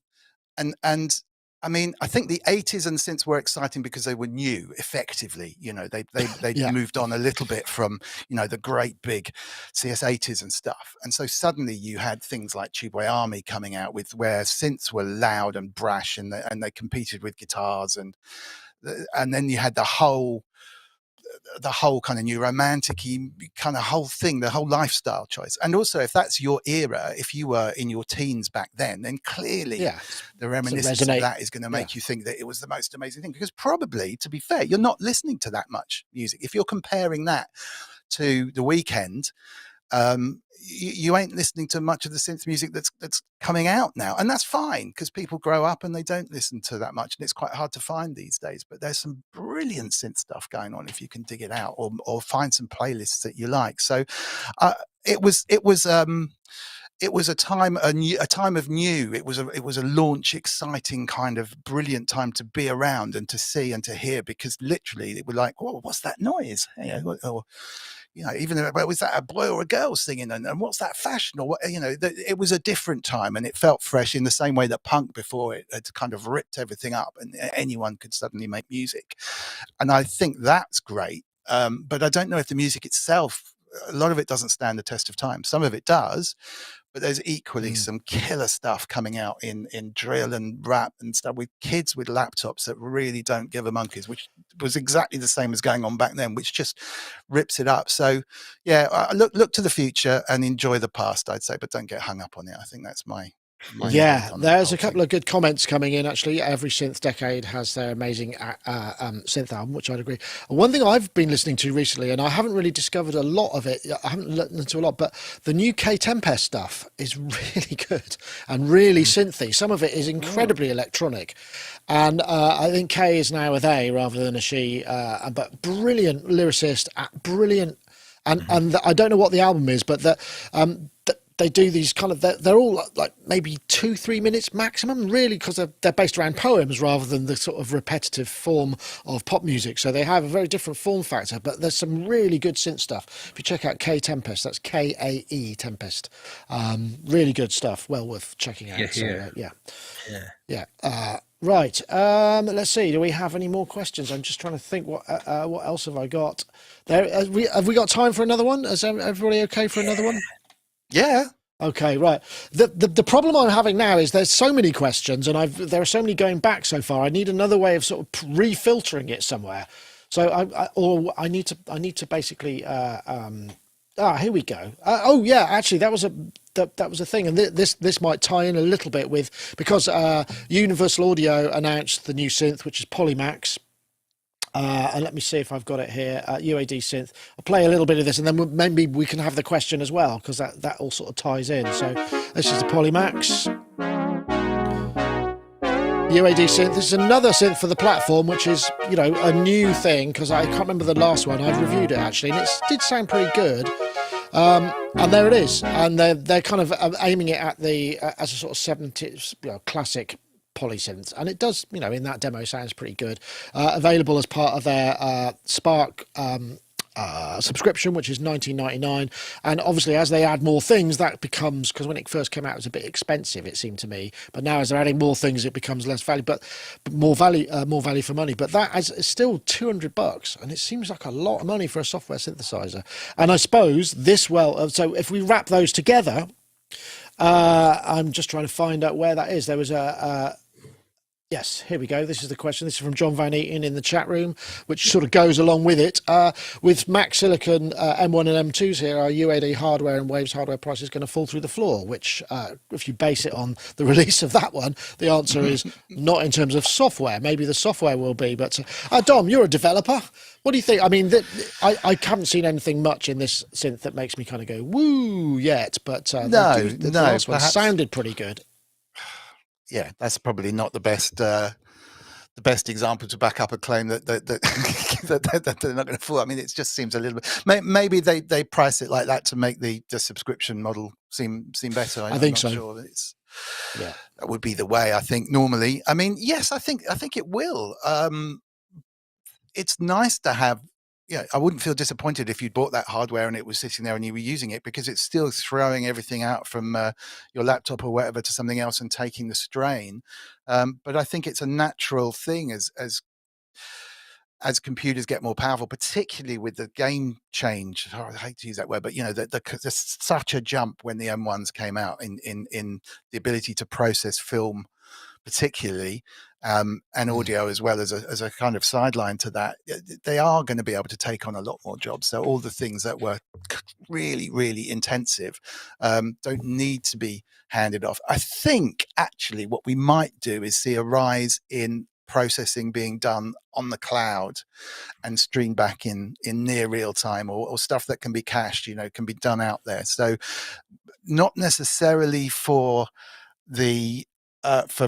I mean, I think the 80s and synths were exciting because they were new, effectively. They moved on a little bit from, the great big CS80s and stuff. And so suddenly you had things like Tubeway Army coming out where synths were loud and brash, and they competed with guitars. And then you had the whole kind of new romantic-y kind of whole thing, the whole lifestyle choice. And also, if that's your era, if you were in your teens back then clearly the reminiscence of that is going to make you think that it was the most amazing thing. Because probably, to be fair, you're not listening to that much music. If you're comparing that to The Weekend, you ain't listening to much of the synth music that's coming out now, and that's fine, because people grow up and they don't listen to that much, and it's quite hard to find these days. But there's some brilliant synth stuff going on if you can dig it out, or find some playlists that you like. So it was a time of new. It was a launch, exciting, kind of brilliant time to be around and to see and to hear, because literally it was like, whoa, what's that noise? Even was that a boy or a girl singing, and what's that fashion, or what? It was a different time, and it felt fresh in the same way that punk before it had kind of ripped everything up, and anyone could suddenly make music. And I think that's great. But I don't know if the music itself, a lot of it doesn't stand the test of time. Some of it does, but there's equally some killer stuff coming out in drill and rap and stuff, with kids with laptops that really don't give a monkeys, which was exactly the same as going on back then, which just rips it up. So look to the future and enjoy the past, I'd say, but don't get hung up on it. I think that's my there's a couple of good comments coming in. Actually, every synth decade has their amazing synth album, which I'd agree. One thing I've been listening to recently, and I haven't really discovered a lot of it, I haven't listened to a lot, but the new K Tempest stuff is really good and really synthy. Some of it is incredibly electronic, and I think K is now with A rather than a she, but brilliant lyricist, brilliant, and I don't know what the album is, but they do these kind of, they're all like maybe 2-3 minutes maximum, really, because they're based around poems rather than the sort of repetitive form of pop music. So they have a very different form factor, but there's some really good synth stuff. If you check out K Tempest, that's K-A-E Tempest. Really good stuff. Well worth checking out. Right. Let's see. Do we have any more questions? I'm just trying to think what else have I got there. Have we got time for another one? Is everybody okay for another one? Yeah. Okay, right. The problem I'm having now is there's so many questions, and there are so many going back so far. I need another way of sort of refiltering it somewhere. So I need to basically. Here we go. Actually, that was a thing, and this might tie in a little bit with, because Universal Audio announced the new synth, which is Polymax. And let me see if I've got it here. UAD synth. I'll play a little bit of this, and then maybe we can have the question as well, because that all sort of ties in. So this is the Polymax UAD synth. This is another synth for the platform, which is a new thing, because I can't remember the last one. I've reviewed it actually, and it did sound pretty good. And there it is, and they're kind of aiming it at the as a sort of 70s classic PolySynth, and it does, in that demo sounds pretty good. Available as part of their Spark subscription, which is $19.99, and obviously as they add more things, that becomes, because when it first came out it was a bit expensive, it seemed to me, but now as they're adding more things it becomes less value, but more value for money. But that is still $200, and it seems like a lot of money for a software synthesizer. And I suppose so if we wrap those together, I'm just trying to find out where that is. There was Yes, here we go. This is the question. This is from John Van Eaton in the chat room, which sort of goes along with it. With Mac Silicon M1 and M2s here, are UAD hardware and Waves hardware prices going to fall through the floor? Which, if you base it on the release of that one, the answer is not in terms of software. Maybe the software will be. But Dom, you're a developer. What do you think? I mean, I haven't seen anything much in this synth that makes me kind of go, woo, yet. But the last one sounded pretty good. Yeah, that's probably not the best example to back up a claim that they're not going to fall. I mean, it just seems a little bit. Maybe they price it like that to make the subscription model seem better. I think so. Sure that would be the way. I think normally. I mean, yes, I think it will. It's nice to have. Yeah, I wouldn't feel disappointed if you bought that hardware and it was sitting there and you were using it, because it's still throwing everything out from your laptop or whatever to something else and taking the strain. But I think it's a natural thing as computers get more powerful, particularly with the game change. I hate to use that word, but there's such a jump when the M1s came out in the ability to process film, particularly. And audio as well, as a kind of sideline to that. They are going to be able to take on a lot more jobs. So all the things that were really, really intensive don't need to be handed off. I think actually what we might do is see a rise in processing being done on the cloud and streamed back in near real time, or stuff that can be cached, can be done out there. So not necessarily for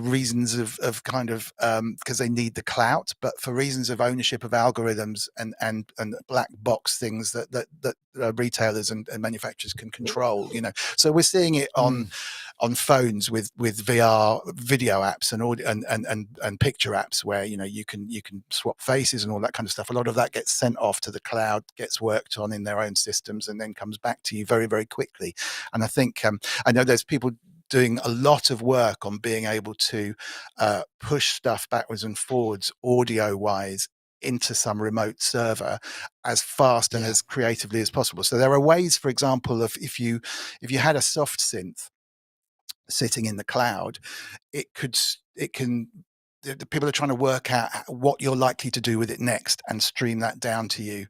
reasons of kind of because they need the clout, but for reasons of ownership of algorithms and black box things that retailers and manufacturers can control. So we're seeing it on phones with VR video apps and audio and picture apps where you can swap faces and all that kind of stuff. A lot of that gets sent off to the cloud, gets worked on in their own systems, and then comes back to you very, very quickly. And I think I know there's people doing a lot of work on being able to push stuff backwards and forwards audio wise into some remote server as fast and as creatively as possible. So there are ways, for example, of if you had a soft synth sitting in the cloud, the people are trying to work out what you're likely to do with it next and stream that down to you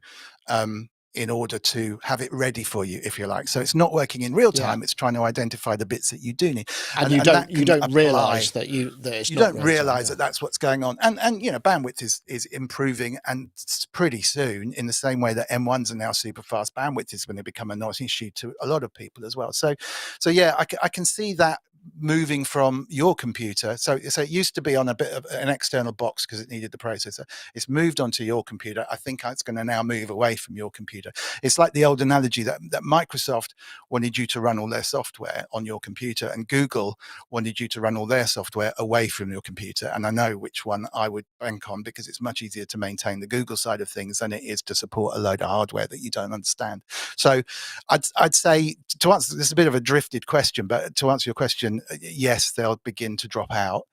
in order to have it ready for you, if you like. So it's not working in real time. It's trying to identify the bits that you do need. And you don't realize that you don't realize that that's what's going on. And bandwidth is improving, and pretty soon, in the same way that M1s are now super fast, bandwidth is going to become a non-issue to a lot of people as well. So yeah, I can see that moving from your computer. So it used to be on a bit of an external box because it needed the processor. It's moved onto your computer. I think it's going to now move away from your computer. It's like the old analogy that Microsoft wanted you to run all their software on your computer, and Google wanted you to run all their software away from your computer. And I know which one I would bank on, because it's much easier to maintain the Google side of things than it is to support a load of hardware that you don't understand. So I'd say, to answer, this is a bit of a drifted question, but to answer your question, yes, they'll begin to drop out.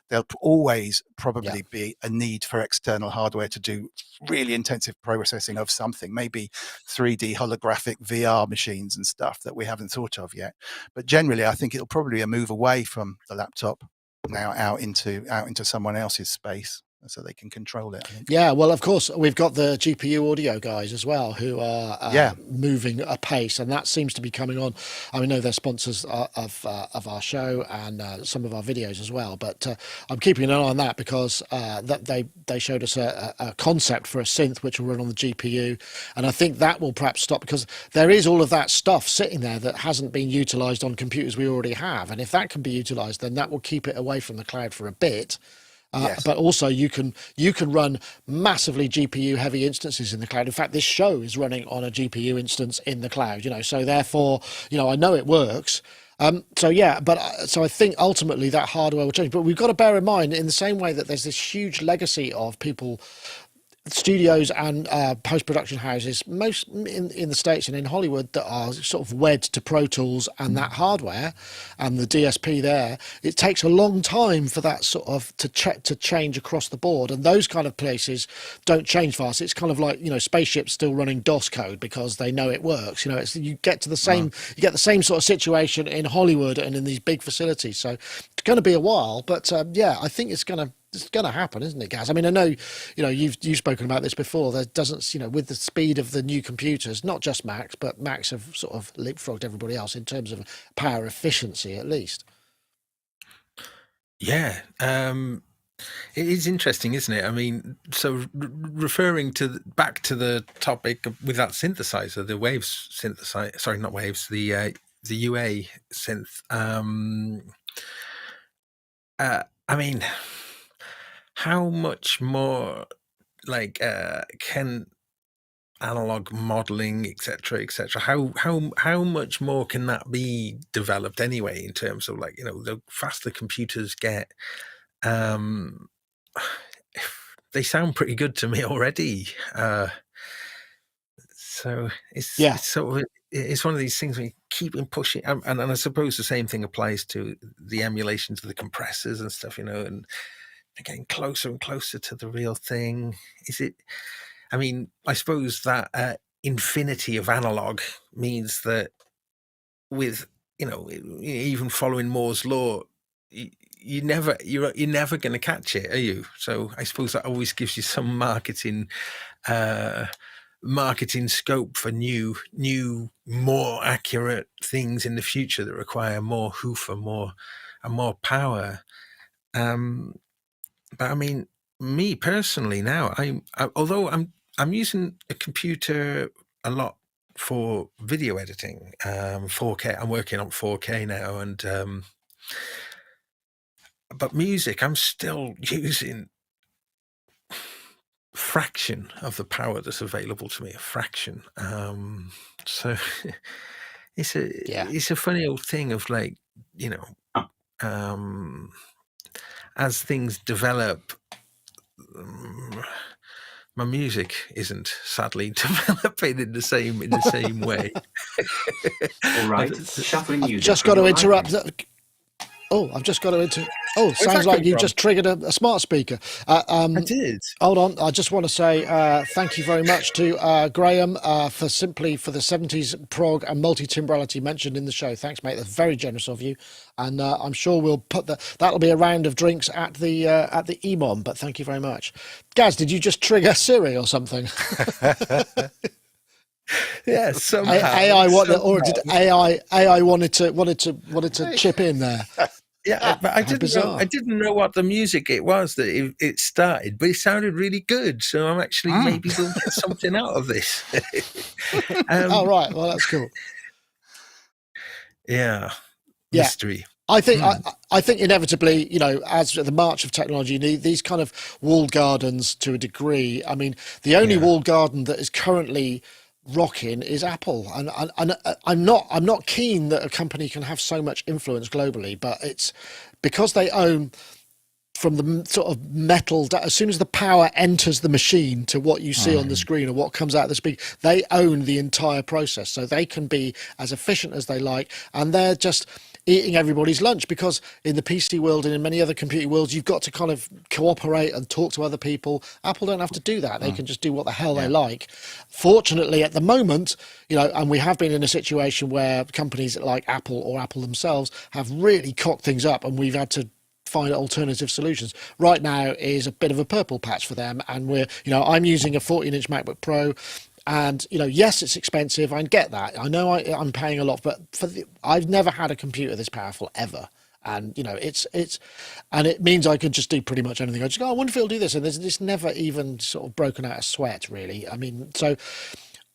There'll always probably be a need for external hardware to do really intensive processing of something, maybe 3D holographic VR machines and stuff that we haven't thought of yet. But generally, I think it'll probably be a move away from the laptop now out into someone else's space, so they can control it, I think. Yeah, well, of course, we've got the GPU audio guys as well who are moving apace, and that seems to be coming on. I know they're sponsors of our show and some of our videos as well, but I'm keeping an eye on that because that they showed us a concept for a synth which will run on the GPU, and I think that will perhaps stop, because there is all of that stuff sitting there that hasn't been utilised on computers we already have, and if that can be utilised, then that will keep it away from the cloud for a bit. But also you can run massively GPU heavy instances in the cloud. In fact, this show is running on a GPU instance in the cloud, so therefore, I know it works. So I think ultimately that hardware will change, but we've got to bear in mind, in the same way that there's this huge legacy of people, studios and post-production houses, most in the States and in Hollywood, that are sort of wed to Pro Tools and that hardware and the DSP there. It takes a long time for that sort of to change across the board, and those kind of places don't change fast. It's kind of like spaceships still running DOS code because they know it works. You get to the same you get the same sort of situation in Hollywood and in these big facilities. So it's going to be a while, but I think it's going to it's going to happen, isn't it, Gaz? I mean, I know, you've spoken about this before. There doesn't, with the speed of the new computers, not just Macs, but Macs have sort of leapfrogged everybody else in terms of power efficiency, at least. Yeah. It is interesting, isn't it? I mean, so referring back to the topic with that synthesizer, the Waves synthesizer, sorry, not Waves, the UA synth. I mean, how much more can analog modeling, etc., how much more can that be developed anyway, in terms of the faster computers get? They sound pretty good to me already. So it's sort of, it's one of these things where you keep pushing, and I suppose the same thing applies to the emulations of the compressors and stuff, and they're getting closer and closer to the real thing. I mean, I suppose that infinity of analog means that with, even following Moore's law, you're never going to catch it, are you? So I suppose that always gives you some marketing scope for new, more accurate things in the future that require more hoof and more power. But I mean, me personally now, although I'm using a computer a lot for video editing, 4K. I'm working on 4K now, and but music, I'm still using fraction of the power that's available to me, a fraction. So it's a funny old thing of as things develop, my music isn't sadly developing in the same way. All right, shuffling music. I've just got to interrupt. I've just got to interrupt. Oh, sounds like you just triggered a smart speaker. I did. Hold on. I just want to say thank you very much to Graham for the 70s prog and multi-timbrality mentioned in the show. Thanks, mate. That's very generous of you. And I'm sure we'll put that'll be a round of drinks at the EMOM. But thank you very much. Gaz, did you just trigger Siri or something? Yeah, somehow. Did AI wanted to chip in there? Yeah, but I didn't know what the music it was that it started, but it sounded really good. So I'm actually maybe going to get something out of this. Oh, right. Well, that's cool. Yeah. Mystery. I think I think inevitably, as the march of technology, these kind of walled gardens to a degree. I mean, the only walled garden that is currently rocking is Apple, and I'm not keen that a company can have so much influence globally, but it's because they own from the sort of metal, as soon as the power enters the machine to what you see on the screen or what comes out of the speaker, they own the entire process, so they can be as efficient as they like, and they're just eating everybody's lunch, because in the PC world and in many other computing worlds, you've got to kind of cooperate and talk to other people. Apple don't have to do that. They can just do what the hell they like. Fortunately, at the moment, and we have been in a situation where companies like Apple or Apple themselves have really cocked things up, and we've had to find alternative solutions. Right now is a bit of a purple patch for them, and I'm using a 14-inch MacBook Pro. And, yes, it's expensive. I get that. I know I'm paying a lot, but I've never had a computer this powerful ever. And, and it means I can just do pretty much anything. I just go, I wonder if it'll do this. And it's never even sort of broken out a sweat, really. I mean, so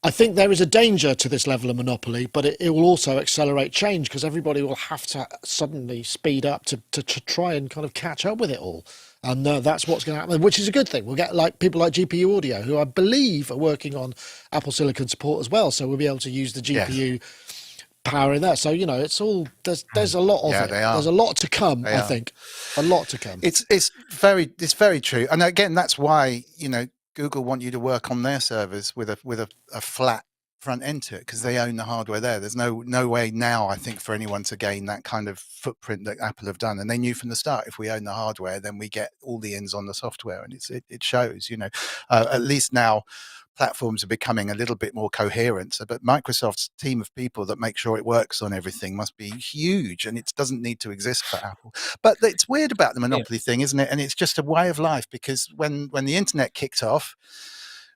I think there is a danger to this level of monopoly, but it will also accelerate change, because everybody will have to suddenly speed up to try and kind of catch up with it all. And that's what's going to happen, which is a good thing. We'll get people like Babyaudio, who I believe are working on Apple Silicon support as well. So we'll be able to use the GPU power in there. So, it's all, there's a lot of it. There's a lot to come, I think. A lot to come. It's very true. And again, that's why, Google want you to work on their servers with a flat front end to it, because they own the hardware there. There's no way now, I think, for anyone to gain that kind of footprint that Apple have done. And they knew from the start, if we own the hardware, then we get all the ins on the software, and it shows. At least now platforms are becoming a little bit more coherent. So, but Microsoft's team of people that make sure it works on everything must be huge, and it doesn't need to exist for Apple. But it's weird about the monopoly thing, isn't it? And it's just a way of life, because when the internet kicked off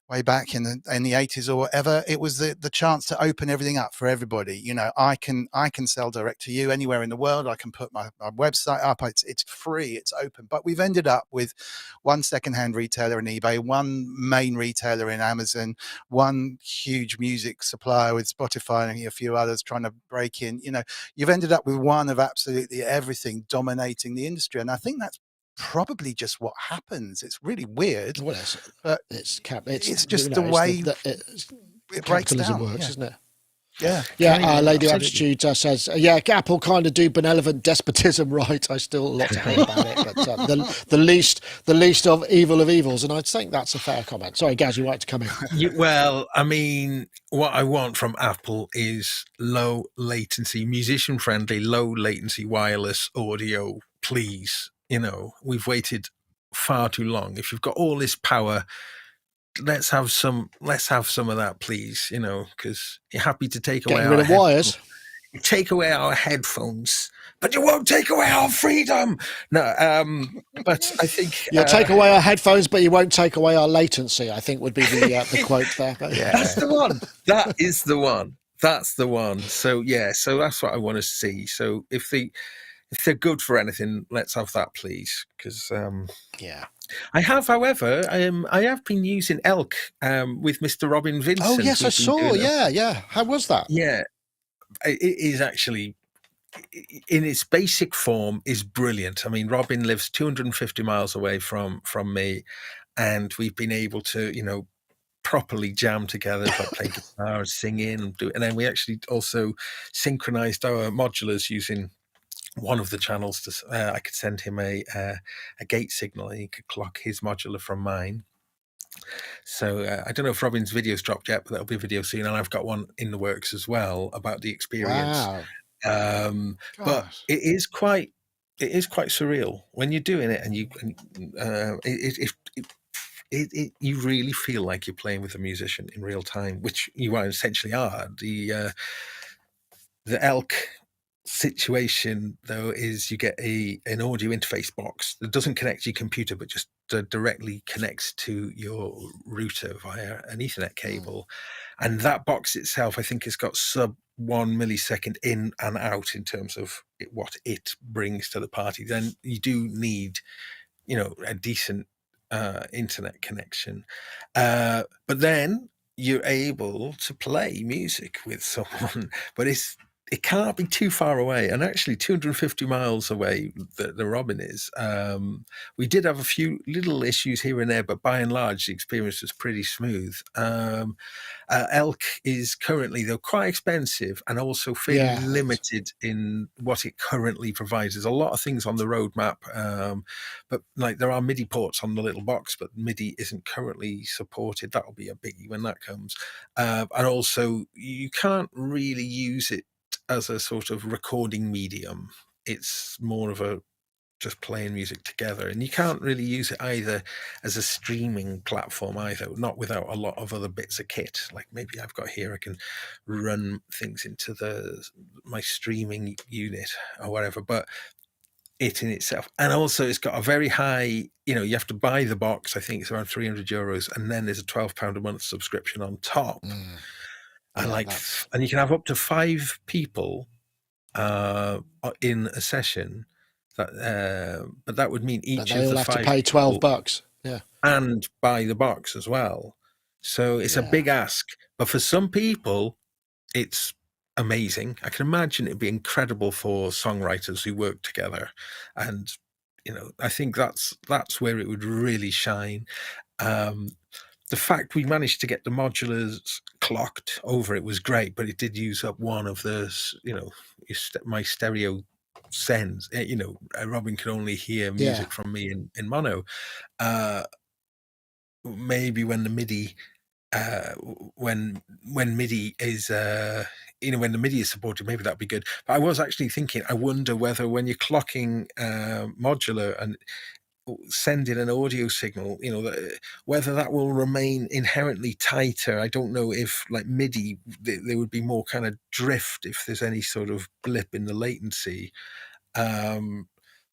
way back in the 80s or whatever, it was the chance to open everything up for everybody. You know, I can sell direct to you anywhere in the world. I can put my website up. It's free, it's open. But we've ended up with one secondhand retailer in eBay, one main retailer in Amazon, one huge music supplier with Spotify, and a few others trying to break in. You know, you've ended up with one of absolutely everything dominating the industry. And I think that's probably just what happens. It's really weird. Well, it's just the way it breaks down. Works, isn't it? Yeah. Lady Attitude says, Apple kind of do benevolent despotism right. I still a lot to hate about it, but the least of evils, and I'd think that's a fair comment. Sorry, Gaz, you like to come in? Well, I mean, what I want from Apple is low latency, musician friendly, low latency wireless audio, please. You know, we've waited far too long. If you've got all this power, let's have some of that, please. You know, because you're happy to take away rid of wires. You take away our headphones, but you won't take away our freedom. No, but I think you'll take away our headphones, but you won't take away our latency, I think would be the quote there. But, That's the one. That is the one. That's the one. So so that's what I want to see. So if they're good for anything, let's have that, please. Because I have, however, I have been using Elk with Mr. Robin Vincent. Oh yes, I saw. Yeah. How was that? Yeah, it is actually, in its basic form, is brilliant. I mean, Robin lives 250 miles away from me, and we've been able to, you know, properly jam together, like play guitar, singing, and do it. And then we actually also synchronized our modulars using one of the channels to I could send him a gate signal, and he could clock his modular from mine. So I don't know if Robin's video's dropped yet, but that'll be a video soon, and I've got one in the works as well about the experience. Wow. But it is quite surreal when you're doing it, and you really feel like you're playing with a musician in real time, which you essentially are. The Elk situation, though, is you get an audio interface box that doesn't connect to your computer, but just directly connects to your router via an Ethernet cable. And that box itself, I think, has got sub 1 millisecond in and out in terms of what it brings to the party. Then you do need, you know, a decent internet connection. But then you're able to play music with someone, but it can't be too far away. And actually 250 miles away, the Robin is. We did have a few little issues here and there, but by and large, the experience was pretty smooth. Elk is currently, though, quite expensive and also fairly limited in what it currently provides. There's a lot of things on the roadmap, but like there are MIDI ports on the little box, but MIDI isn't currently supported. That'll be a biggie when that comes. And also, you can't really use it as a sort of recording medium. It's more of a just playing music together, and you can't really use it either as a streaming platform either, not without a lot of other bits of kit. Like maybe I've got here, I can run things into my streaming unit or whatever, but it in itself. And also it's got a very high, you know, you have to buy the box, I think it's around €300, and then there's a £12 a month subscription on top. And and you can have up to 5 people in a session. But that would mean each of the 5 have to pay $12. Yeah, and buy the box as well. So it's a big ask. But for some people, it's amazing. I can imagine it'd be incredible for songwriters who work together, and you know, I think that's where it would really shine. The fact we managed to get the modulars clocked over it was great, but it did use up one of the, you know, my stereo sends. You know, Robin can only hear music from me in mono. Maybe when the MIDI, when MIDI is, you know, when the MIDI is supported, maybe that'd be good. But I was actually thinking, I wonder whether when you're clocking modular and sending an audio signal, you know, whether that will remain inherently tighter. I don't know if, like MIDI, there would be more kind of drift if there's any sort of blip in the latency.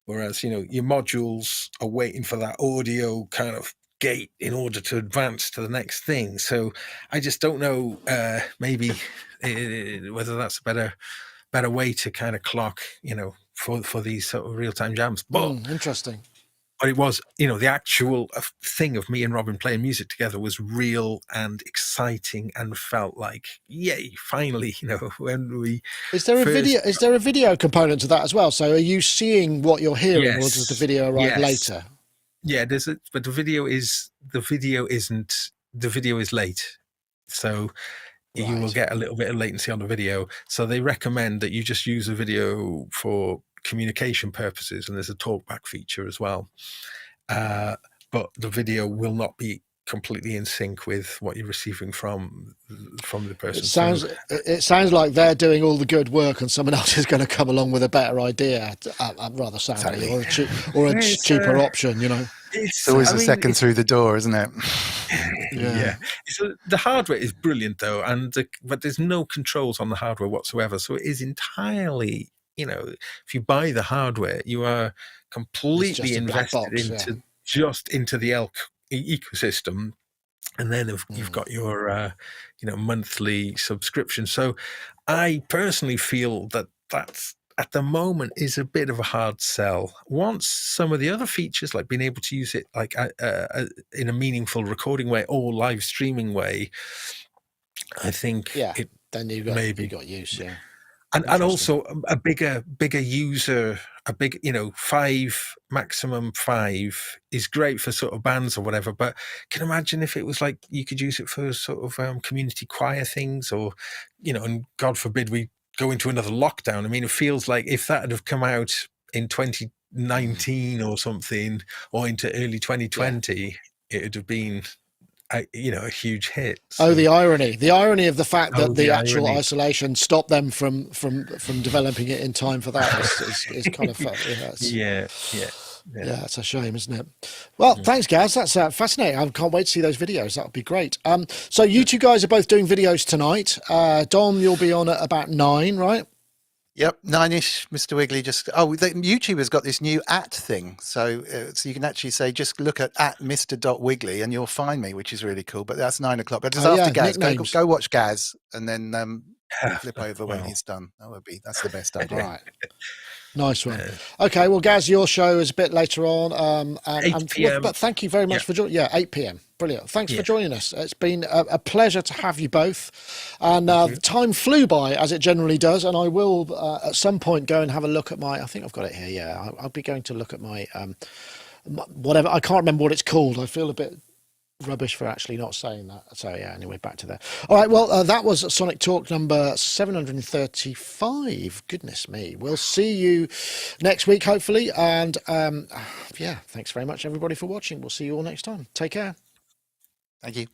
Whereas, you know, your modules are waiting for that audio kind of gate in order to advance to the next thing. So I just don't know, maybe whether that's a better way to kind of clock, you know, for these sort of real-time jams. But interesting. But it was, you know, the actual thing of me and Robin playing music together was real and exciting, and felt like, yay, finally, you know, when we. Is there a video component to that as well? So are you seeing what you're hearing, or does the video arrive later? Yeah, but the video is late, so you will get a little bit of latency on the video. So they recommend that you just use a video for communication purposes, and there's a talkback feature as well. But the video will not be completely in sync with what you're receiving from the person. It sounds like they're doing all the good work, and someone else is going to come along with a better idea, rather sadly, or a cheaper option. You know, it's always a second through the door, isn't it? Yeah. The hardware is brilliant though, but there's no controls on the hardware whatsoever, so it is entirely. You know, if you buy the hardware, you are completely invested into the Elk ecosystem, and then you've got your monthly subscription. So I personally feel that that's at the moment is a bit of a hard sell. Once some of the other features, like being able to use it like in a meaningful recording way or live streaming way, I think then you got use. And also a bigger user, maximum 5 is great for sort of bands or whatever. But can you imagine if it was like you could use it for sort of community choir things, or, you know, and God forbid we go into another lockdown. I mean, it feels like if that had have come out in 2019 or something, or into early 2020, it would have been a huge hit. So. The irony of the fact that the actual isolation stopped them from developing it in time for that is kind of it's a shame, isn't it? Well, thanks, Gaz. That's fascinating. I can't wait to see those videos. That would be great. So you two guys are both doing videos tonight. Dom, you'll be on at about 9, right? Yep, 9ish. Mr. Wiggly YouTube has got this new thing, so you can actually say just look at Mr.Wiggly and you'll find me, which is really cool. But that's 9 o'clock. But just after Gaz, go watch Gaz, and then flip over when he's done. That's the best idea. All right. Nice one. Okay, well, Gaz, your show is a bit later on. 8 p.m. But thank you very much for joining. 8 p.m. Brilliant. Thanks for joining us. It's been a pleasure to have you both. And time flew by, as it generally does. And I will, at some point, go and have a look at I think I've got it here. Yeah, I'll be going to look at my whatever. I can't remember what it's called. I feel a bit rubbish for actually not saying that. So anyway, back to there. All right, well, that was Sonic Talk number 735. Goodness me. We'll see you next week, hopefully. And thanks very much, everybody, for watching. We'll see you all next time. Take care. Thank you.